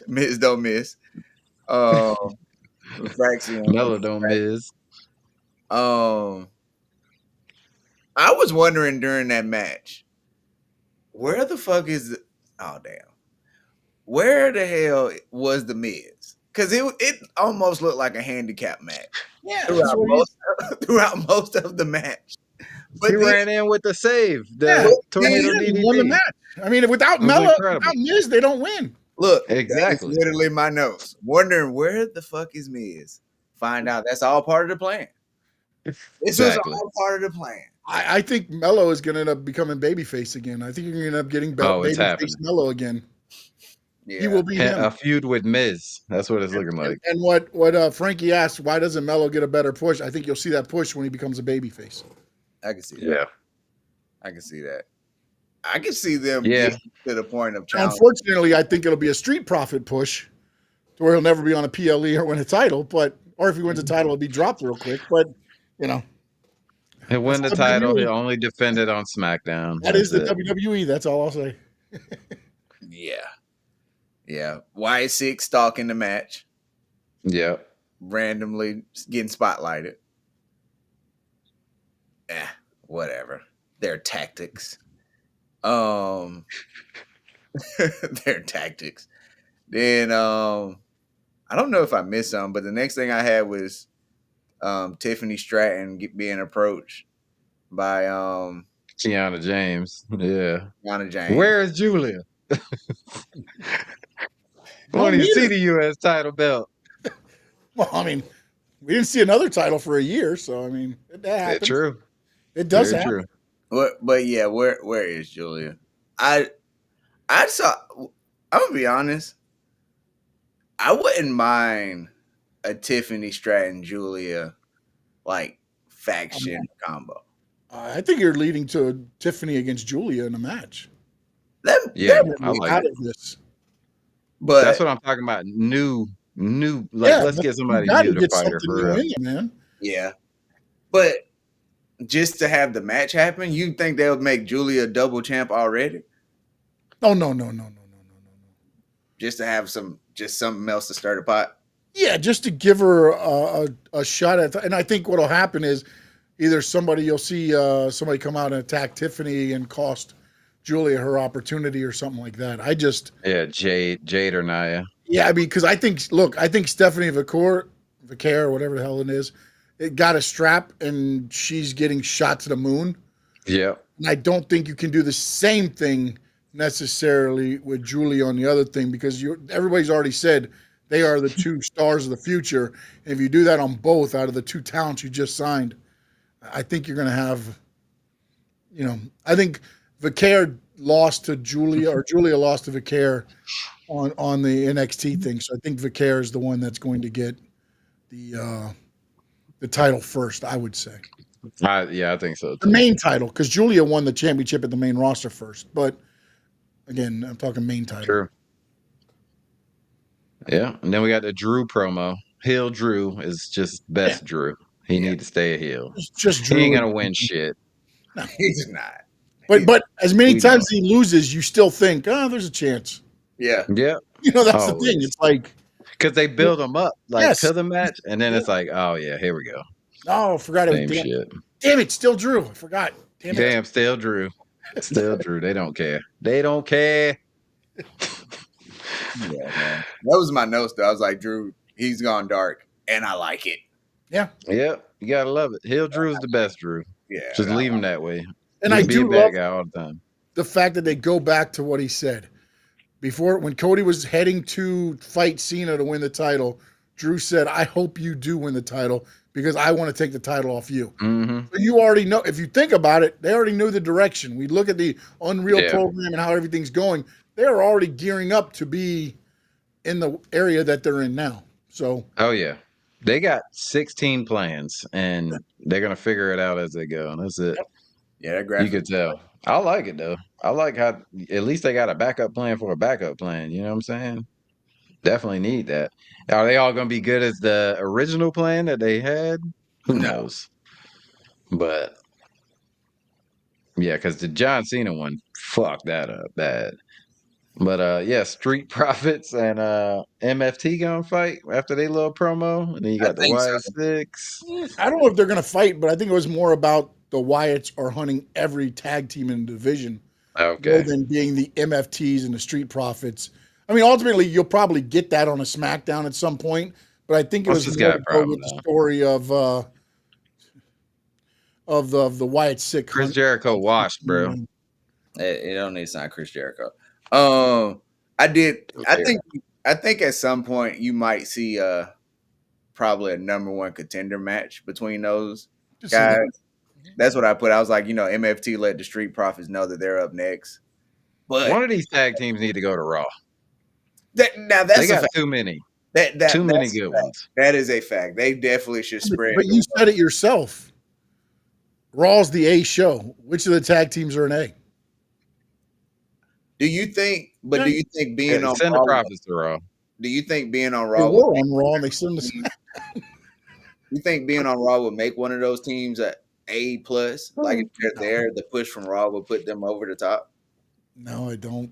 Miz don't miss. Mello don't miss. I was wondering during that match, where the fuck is where the hell was the Miz? Because it almost looked like a handicap match. Yeah, throughout most of the match. But he ran in with the save. Tornado DDT. Won the match. I mean, without Mello, without Miz, they don't win. Look, exactly. That's literally my notes. Wondering where the fuck is Miz. Find out that's all part of the plan. This is all part of the plan. I think Mello is going to end up becoming babyface again. I think you're going to end up getting babyface Mello again. Yeah. He will be a feud with Miz. That's what it's looking like. And what Frankie asked, why doesn't Mello get a better push? I think you'll see that push when he becomes a babyface. I can see that. Yeah. I can see that. I can see them getting to the point of challenge. Unfortunately, I think it'll be a Street Profit push to where he'll never be on a PLE or win a title, or if he wins a title, it'll be dropped real quick. But, he'll win the title. He'll only defend it on SmackDown. That is the WWE. That's all I'll say. Yeah. Y6 stalking the match. Yeah. Randomly getting spotlighted. Whatever. Their tactics. Their tactics. Then I don't know if I missed something, but the next thing I had was Tiffany Stratton being approached by Kiana James. Yeah. Kiana James. Where is Julia? I want to see the U.S. title belt. Well, I mean, we didn't see another title for a year, so I mean, that happens. It's true. It does happen. True. But yeah, where is Julia? I saw. I'm gonna be honest. I wouldn't mind a Tiffany Stratton Julia faction combo. I think you're leading to a Tiffany against Julia in a match. I like out it. of this. But that's what I'm talking about. New new. Like, let's get you somebody got new to to get fight her something for new real. in there, man. Yeah. But just to have the match happen, you think they'll make Julia double champ already? No. Just to have something else to stir the pot? Yeah, just to give her a shot at, and I think what'll happen is either you'll see somebody come out and attack Tiffany and cost Julia her opportunity or something like that. Yeah, Jade or Nia. Yeah, I mean, because I think Stephanie Vicaire, whatever the hell it is, it got a strap and she's getting shot to the moon. Yep. And I don't think you can do the same thing necessarily with Julia on the other thing because everybody's already said they are the two stars of the future. And if you do that on both out of the two talents you just signed, I think you're going to have, I think Vicaire lost to Julia or Julia lost to Vicaire on the NXT thing. So I think Vicaire is the one that's going to get the title first, I would say. I think so The too. main title, because Julia won the championship at the main roster first. But again, I'm talking main title. True. Yeah, and then we got the Drew promo. Heel Drew is just best Drew. He needs to stay a heel. It's just He Drew. ain't gonna win shit. He's not. But as many We times he loses, you still think, there's a chance. Yeah. Yeah, That's the always. thing. It's like, because they build him up Yes. to the match, and then it's like, oh yeah, here we go. oh, I forgot Same it. shit. Damn it, still Drew. I forgot. Damn it. Damn, still Drew. Still Drew. They don't care. They don't care. Yeah, man. That was my notes, though. I was like, Drew, he's gone dark, and I like it. Yep, you gotta love it. Heel Drew's the best Drew. Yeah. Just leave him that way. And Just I be do a bad love guy all the time. the fact that they go back to what he said. Before, when Cody was heading to fight Cena to win the title, Drew said, I hope you do win the title because I want to take the title off you. Mm-hmm. So you already know, if you think about it, they already knew the direction. We look at the Unreal program and how everything's going. They're already gearing up to be in the area that they're in now. So, oh yeah, they got 16 plans, and they're gonna figure it out as they go. And that's it. Yeah, that You graphic. could tell. I like it though. I like how at least they got a backup plan for a backup plan. You know what I'm saying? Definitely need that. Are they all gonna be good as the original plan that they had? Who No. knows? But yeah, because the John Cena one fucked that up bad. But yeah, Street Profits and MFT gonna fight after they little promo, and then you got the think so. Wyatt Six. I don't know if they're going to fight, but I think it was more about the Wyatts are hunting every tag team in the division more Okay, than being the MFTs and the Street Profits. I mean, ultimately, you'll probably get that on a SmackDown at some point, but I think it What's was this more guy to go problem with the now? story of the Wyatt Six. Chris Jericho washed, bro. It don't need to sign Chris Jericho. I think at some point you might see probably a number one contender match between those guys. That's what I put. I was like, MFT let the Street Profits know that they're up next. But One of these tag teams need to go to Raw. that's They a got fact. too many. Too many good ones. That is a fact. They definitely should spread. But you said it yourself. Raw's the A show. Which of the tag teams are an A? Do you think being on Send the Raw? Profits to Raw. Do you think being on They Raw? were on Raw and they sent them. You think being on Raw would make one of those teams a A plus? Like if they're there, the push from Raw would put them over the top. No, I don't.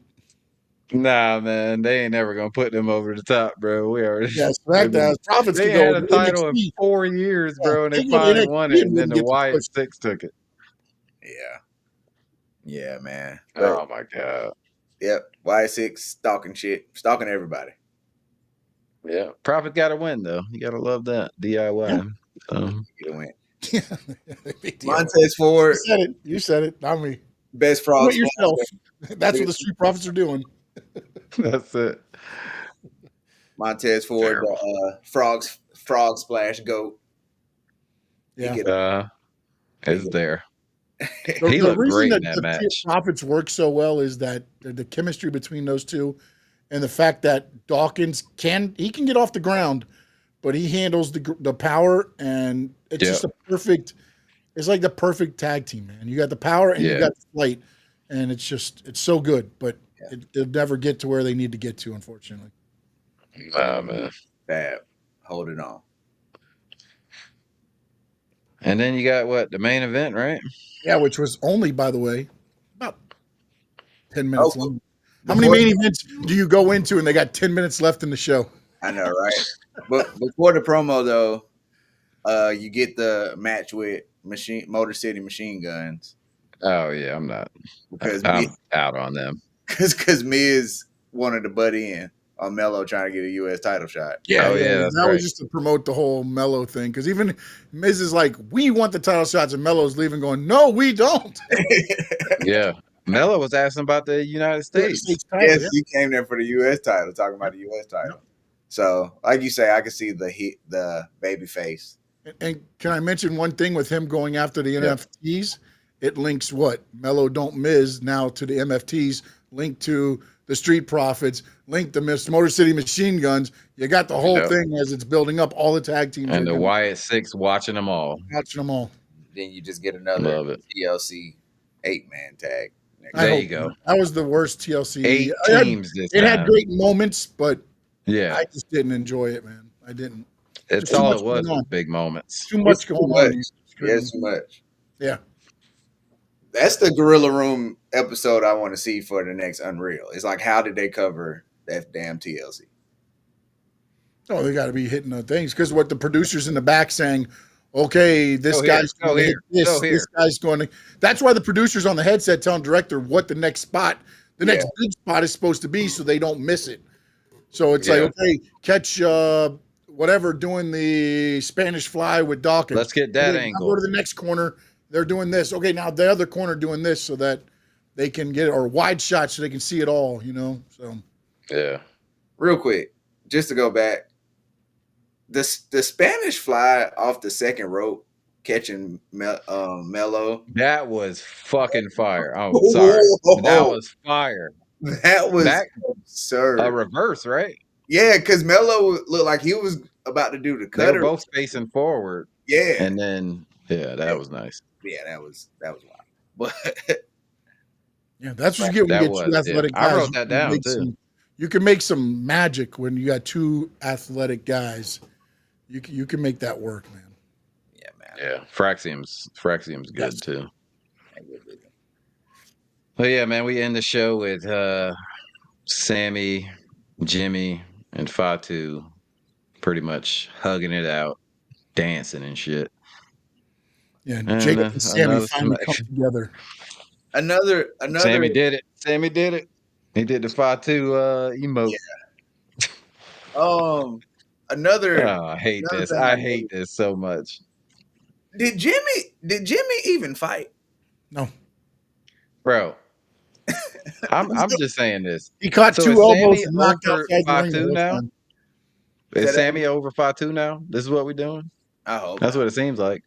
Nah, man, they ain't never gonna put them over the top, bro. We already. Yeah, SmackDown Profits They could go had a with title in NXT. 4 years, bro, and they they go to finally NXT won it, and and then wouldn't the get the Wyatt push. Six took it. Yeah, man. But, Oh my god. yep, Y6 stalking everybody. Yeah, Profit got to win though. You gotta love that DIY. Get a win. Big deal. Montez Ford, You said it. Not me. best Do frog. it yourself. That's what the Street Profits are doing. That's it. Montez Ford, frog splash goat. Yeah. It's there. The He looked reason great that in that the match. Street Profits work so well is that the chemistry between those two, and the fact that Dawkins can get off the ground, but he handles the power, and it's just a perfect. It's like the perfect tag team, man. You got the power and you got the flight, and it's so good, but it'll never get to where they need to get to, unfortunately. Nah, man. Fab. Hold it on. And then you got what? The main event, right? Yeah, which was only, by the way, about 10 minutes Oh, long. How many before- main events do you go into and they got 10 minutes left in the show? I know, right? But before the promo, though, you get the match with Motor City Machine Guns Oh yeah, I'm not. because I'm out on them. because Miz wanted to butt in on Melo trying to get a U.S. title shot. Oh, yeah, that's that right. was just to promote the whole Mello thing. Because even Miz is like, we want the title shots, and Mello's leaving, going, no, we don't. Yeah. Melo was asking about the United States. Title, Yes, yeah. he came there for the U.S. title, talking about the U.S. title. So, like you say, I can see the baby face. And can I mention one thing with him going after the NFTs? It links what? Mello Don't Miz now to the MFTs, linked to the Street Profits, linked to Motor City Machine Guns. You got the whole thing as it's building up. All the tag teams And are the coming. Wyatt Six watching them all. Watching them all. Then you just get another Love it. TLC 8-man tag. There you go. That was the worst TLC. 8 teams this It had time. great moments, but Yeah. I just didn't enjoy it, man. I didn't. It's too all much it was going on. big moments. Too much Too going much. on. Yeah, too much. Yeah. That's the Gorilla Room episode I want to see for the next Unreal. It's like, how did they cover that damn TLC? Oh, they got to be hitting the things because what the producers in the back saying, okay, this Go here, guy's go going to hit here, this. go here. This guy's going to. That's why the producers on the headset telling director what the next spot, the next Yeah. big spot is supposed to be, so they don't miss it. So it's Yeah. like, okay, catch whatever doing the Spanish Fly with Dawkins. Let's get that Okay, now angle. Go to the next corner. They're doing this. Okay, now the other corner doing this so that they can get it, or wide shot so they can see it all. You know, so Yeah. Real quick, just to go back, the Spanish Fly off the second rope catching Mello. That was fucking fire. Oh, sorry. That was fire. That was That- absurd. A reverse, right? Yeah, because Mello looked like he was about to do the They cutter. were both facing forward. Yeah, And then, yeah, that was nice. yeah, that was wild. But yeah, that's what you get when That you get two was, athletic yeah. I guys. wrote You that can down, make too. you can make some magic when you got two athletic guys. You can make that work, man. yeah, man. Yeah. Fraxium's good, Yes. too. Well, yeah, man, we end the show with Sammy, Jimmy, and Fatu pretty much hugging it out, dancing and shit. Yeah, And, Jacob and Sammy another finally come smack. together. Another Sammy did it. Sammy did it. He did the Fatu emote. another Oh, I hate another this. thing I I hate this so much. did Jimmy even fight? No, Bro. I'm just saying this. he caught So two is elbows Sammy and knocked over outside the ring. Fatu the whole now? time. Is That- Sammy over Fatu now? This is what we're doing? I hope. That's not. what it seems like.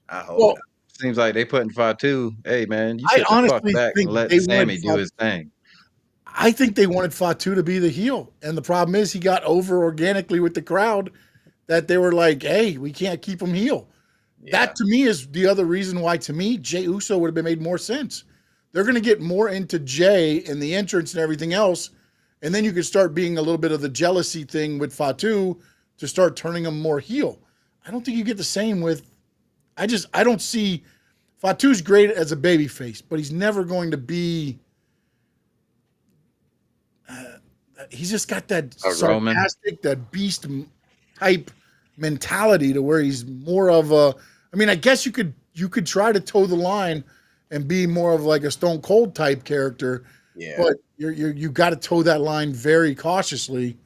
I hope. Well, not. Seems like they putting Fatu, hey man, you I sit the fuck honestly back think and let they Sammy wanted do his thing. I think they wanted Fatu to be the heel, and the problem is he got over organically with the crowd. That they were like, "Hey, we can't keep him heel." That to me is the other reason why, to me, Jey Uso would have been made more sense. They're going to get more into Jey and the entrance and everything else, and then you could start being a little bit of the jealousy thing with Fatu to start turning him more heel. I don't think you get the same with. I don't see. Fatu's great as a babyface, but he's never going to be. He's just got that A Roman? sarcastic, that beast type mentality to where he's more of a. I mean, I guess you could try to toe the line and be more of like a Stone Cold type character, Yeah. but you got to toe that line very cautiously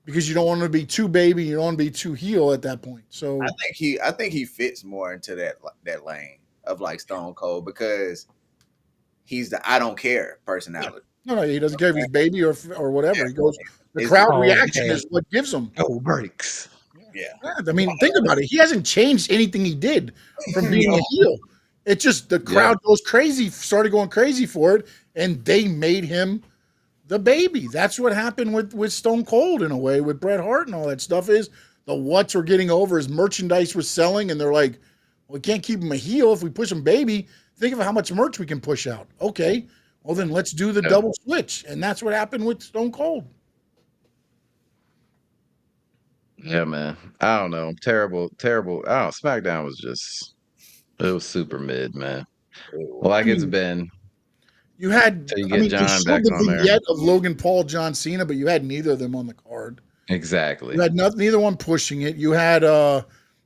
because you don't want to be too baby, you don't want to be too heel at that point. So I think he fits more into that lane of like Stone Cold because he's the I don't care personality. no, he doesn't care if he's baby or whatever. Yeah. He goes. The It's- crowd Oh, reaction okay. is what gives him. No breaks. Yeah. Yeah, I mean, think about it. He hasn't changed anything he did from being a heel. It's just the crowd goes crazy, started going crazy for it, and they made him the baby. That's what happened with Stone Cold in a way, with Bret Hart and all that stuff. Is the What's were getting over, his merchandise was selling, and they're like, we can't keep him a heel if we push him baby. Think of how much merch we can push out. Okay, well then let's do the double switch, and that's what happened with Stone Cold. Yeah, man. I don't know. Terrible. I don't. SmackDown was just. It was super mid, man. I Like it's mean, been you had, till you I get mean, they John showed back the on there. vignette of Logan Paul, John Cena, but you had neither of them on the card. Exactly. You had neither one pushing it. You had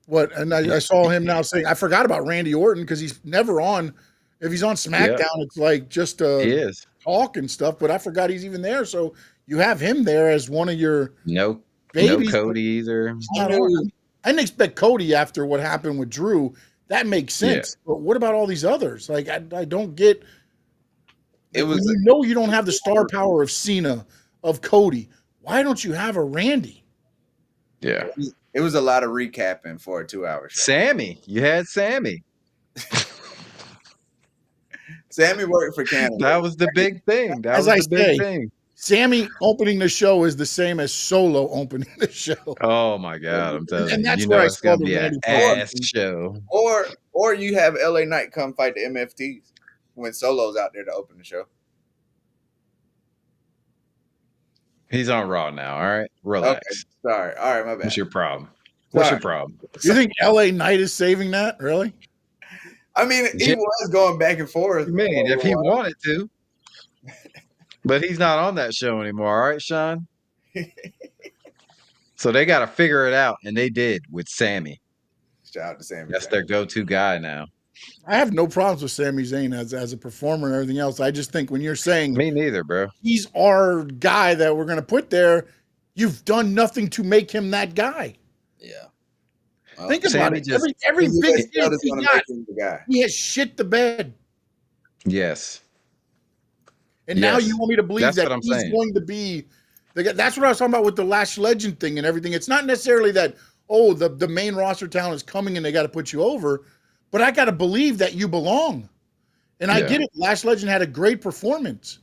what? And I saw him now saying I forgot about Randy Orton because he's never on. If he's on Yep, SmackDown, it's like just he is. talk and stuff. But I forgot he's even there. So you have him there as one of your No, no babies. Cody either. He's not on. I didn't expect Cody after what happened with Drew. That makes Yeah. sense. But what about all these others? Like I don't get. It When was you know you don't have the star power of Cena, of Cody. Why don't you have a Randy? Yeah. it was a lot of recapping for a 2-hour show. Sammy. You had Sammy. Sammy worked for Canada. That was the big thing. That As was I the big say, thing. Sammy opening the show is the same as Solo opening the show. Oh my God. I'm telling And you. that's You where know I it's saw gonna the be an Randy ass Orton. show. Or you have LA Knight come fight the MFTs when Solo's out there to open the show. He's on Raw now. All right. Relax. Okay, sorry. All right, my bad. What's your problem? What's your Sorry. problem? You think LA Knight is saving that? Really? I mean, he Yeah. was going back and forth. You mean if he wanted to, but he's not on that show anymore. All right, Sean. So they got to figure it out, and they did with Sammy. Shout out to Sammy. That's their go-to guy now. I have no problems with Sami Zayn as a performer and everything else. I just think when you're saying Me neither, bro. he's our guy that we're going to put there, you've done nothing to make him that guy. Yeah. Think about Sammy it. just- Every big He's hit he gonna got, make him the guy. he has shit the bed. Yes. And now Yes. you want me to believe That's that what I'm he's saying. going to be the guy. That's what I was talking about with the Lash Legend thing and everything. It's not necessarily that, oh, the main roster talent is coming and they got to put you over, but I got to believe that you belong. And I Yeah. get it. Lash Legend had a great performance,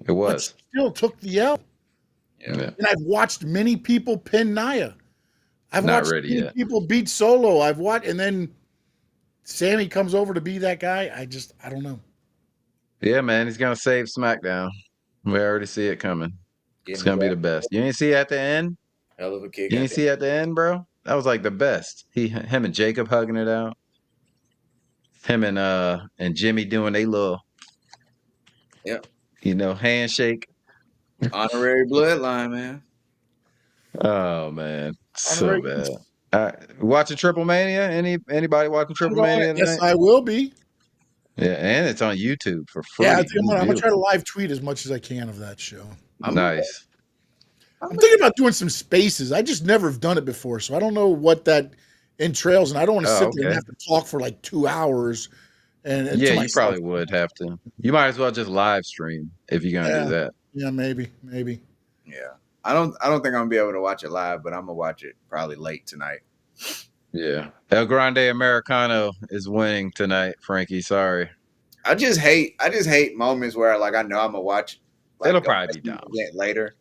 It but was. still took the L. Yeah. And I've watched many people pin Nia. I've Not watched ready many yet. people beat Solo. I've watched, and then Sammy comes over to be that guy. I don't know. Yeah, man. He's gonna save SmackDown. We already see it coming. It's gonna be the best. You ain't see at the end? Hell of a kick. You ain't see at the end, bro? That was like the best. Him and Jacob hugging it out. Him and Jimmy doing they little, Yep. handshake. Honorary bloodline, man. Oh man, so Honorary- bad. Watching Triple Mania? Anybody watching Triple Mania Yes, tonight? I will be. Yeah, and it's on YouTube for free. Yeah, It's I'm gonna try to beautiful. live tweet as much as I can of that show. Nice. I'm thinking about doing some spaces. I just never have done it before, so I don't know what that entails, and I don't want to Oh, sit there and okay. have to talk for like 2 hours. And to Yeah, you myself. probably would have to. You might as well just live stream if you're gonna do that. Yeah, maybe. Yeah. I don't think I'm gonna be able to watch it live, but I'm gonna watch it probably late tonight. Yeah. El Grande Americano is winning tonight, Frankie. Sorry. I just hate moments where like I know I'm gonna watch It'll probably be dumb. later.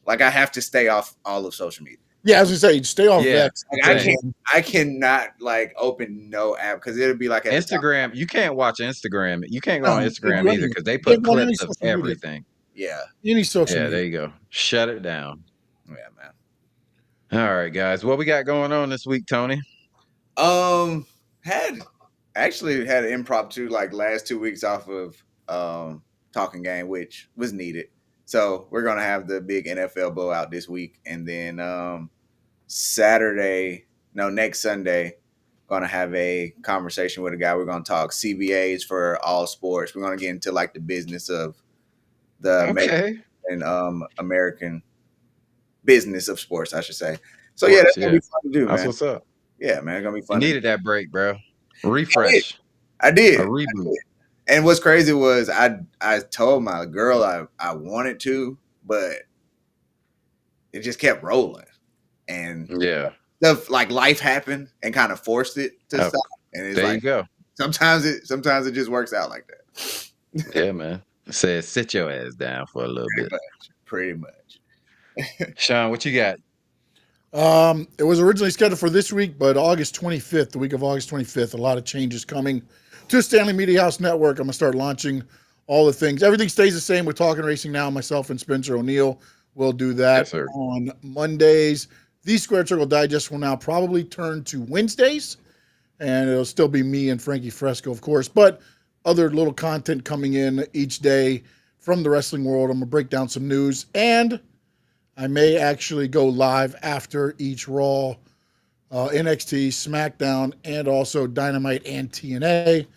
Like I have to stay off all of social media. Yeah, I was gonna say, stay off Yeah. Vex. Like, I cannot like open no app because it'll be like at the top. Instagram, you can't watch Instagram. You can't go No, on you Instagram can't do either because they You put can't go on any clips of social media. everything. Yeah, Any social Yeah, media. there you go. Shut it down. yeah, man. All right, guys. What we got going on this week, Tony? Had an impromptu like last 2 weeks off of Talking Game, which was needed. So we're gonna have the big NFL blowout this week, and then next Sunday, gonna have a conversation with a guy. We're gonna talk CBAs for all sports. We're gonna get into like the business of the Okay. American business of sports, I should say. So Sports, yeah, that's gonna yeah. be fun to do, That's man. what's up. Yeah, man, it's gonna be You fun. needed that break, bro. Refresh. I did. A reboot. And what's crazy was I told my girl I wanted to, but it just kept rolling. And Yeah. stuff like life happened and kind of forced it to Oh, stop. And it's There you like go. sometimes it just works out like that. Yeah, man. Said sit your ass down for a little bit. Pretty much. Sean, what you got? It was originally scheduled for this week, but August 25th, the week of August 25th, a lot of changes coming to Stanley Media House Network. I'm going to start launching all the things. Everything stays the same with Talking Racing Now. Myself and Spencer O'Neill will do that Yes, sir. on Mondays. The Squared Circle Digest will now probably turn to Wednesdays, and it'll still be me and Frankie Fresco, of course, but other little content coming in each day from the wrestling world. I'm going to break down some news, and I may actually go live after each Raw, NXT, SmackDown, and also Dynamite and TNA.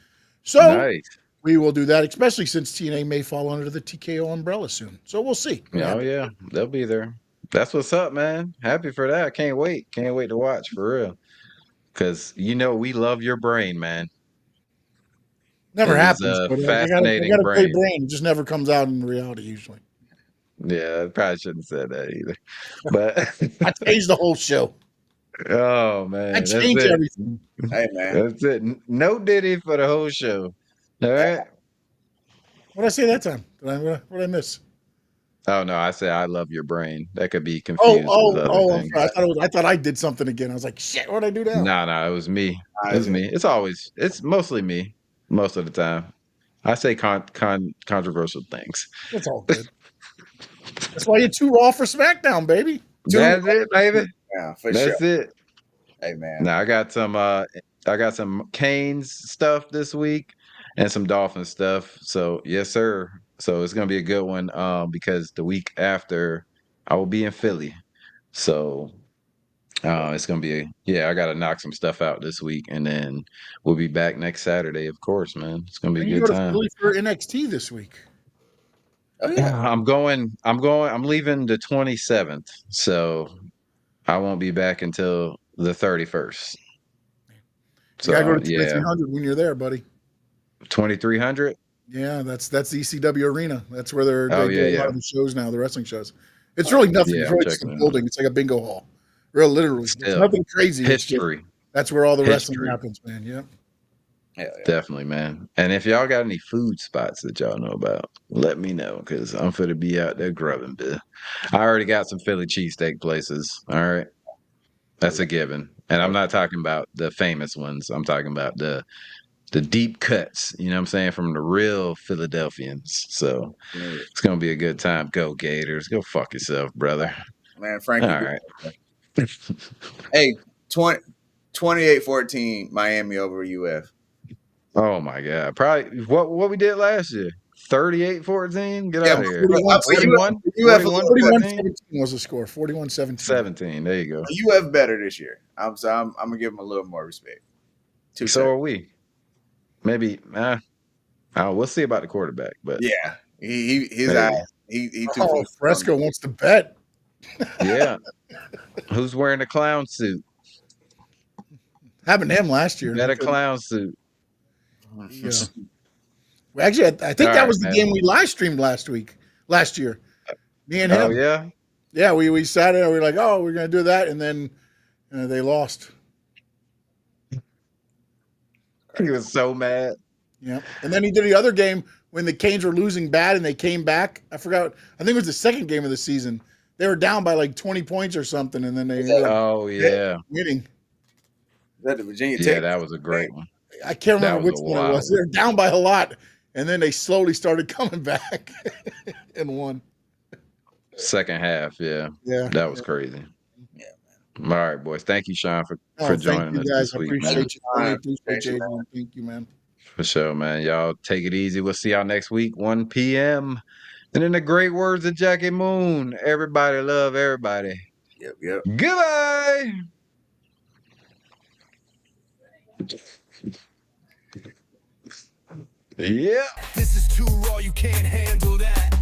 So Nice. we will do that, especially since TNA may fall under the TKO umbrella soon. So we'll see. Yeah, oh yeah, they'll be there. That's what's up, man. Happy for that. Can't wait. Can't wait to watch for real. Because we love your brain, man. Never It is happens. a But I fascinating got a great brain. brain. It just never comes out in reality usually. Yeah, I probably shouldn't have said that either. But I changed the whole show. oh man, I that's changed it. everything. Hey, man. That's it. No Diddy for the whole show. All right. What did I say that time? What did I miss? Oh no, I said I love your brain. That could be confused with other I'm things. sorry. I thought I did something again. I was like, shit, what did I do now? No, it was me. It was me. It's mostly me most of the time. I say controversial things. It's all good. That's why you're too raw for SmackDown, baby. That's it, baby. Yeah, for sure. That's it. Hey, man. Now I got some Canes stuff this week and some Dolphin stuff. So yes, sir. So it's gonna be a good one. Because the week after I will be in Philly. So it's gonna be I gotta knock some stuff out this week, and then we'll be back next Saturday, of course, man. It's gonna be And a you good go to time. Philly for NXT this week. Oh, yeah. I'm leaving the 27th, so I won't be back until the 31st. You gotta go to So yeah, 2300 when you're there, buddy. 2300. Yeah, that's the ECW arena. That's where they Oh, do yeah, a lot yeah. of the shows now, the wrestling shows. It's really nothing. Yeah, It's I'm really just a checking it out. building. It's like a bingo hall. Real literally. It's Still, nothing crazy. It's just, history, that's where all the wrestling history. happens, man. Yeah. Hell yeah. Definitely, man. And if y'all got any food spots that y'all know about, let me know, because I'm finna be out there grubbing, bit. I already got some Philly cheesesteak places. All right. That's a given. And I'm not talking about the famous ones. I'm talking about the deep cuts, you know what I'm saying, from the real Philadelphians. So it's gonna be a good time. Go Gators. Go fuck yourself, brother. Man, Frankie. All right. Hey, 28-14 Miami over UF. Oh my God. Probably what we did last year. 38-14? Get Yeah, out of here. 41 41? 41-17 was the score. 41-17. 17. There you go. UF better this year. I'm gonna give them a little more respect. So are we. Maybe we'll see about the quarterback, but Yeah, his Maybe. eyes. He too Oh, focused Fresco on- wants to bet. yeah. Who's wearing the clown suit? Happened to him last year. Got a clown suit. Yeah. Well, actually, I think All that right, was the man. game we live streamed last year. Me and him. Oh yeah. Yeah, we sat there. We were like, oh, we're going to do that. And then they lost. He was so mad. Yeah. And then he did the other game when the Canes were losing bad and they came back. I forgot. I think it was the second game of the season. They were down by like 20 points or something. And then they ended up Oh yeah. winning. Is that the Virginia Yeah, Tech? that was a great one. I can't That remember was which a one it wild was. They were down by a lot. And then they slowly started coming back and won. Second half, yeah. Yeah. That was crazy. Yeah, All right, boys. Thank you, Sean, for Thank joining you us guys. this I week, appreciate man. you. I appreciate Appreciate you. you, Adrian. Thank you, man. For sure, man. Y'all take it easy. We'll see y'all next week, 1 p.m. And in the great words of Jackie Moon, everybody love everybody. Yep. Goodbye. Yeah. This is too raw, you can't handle that.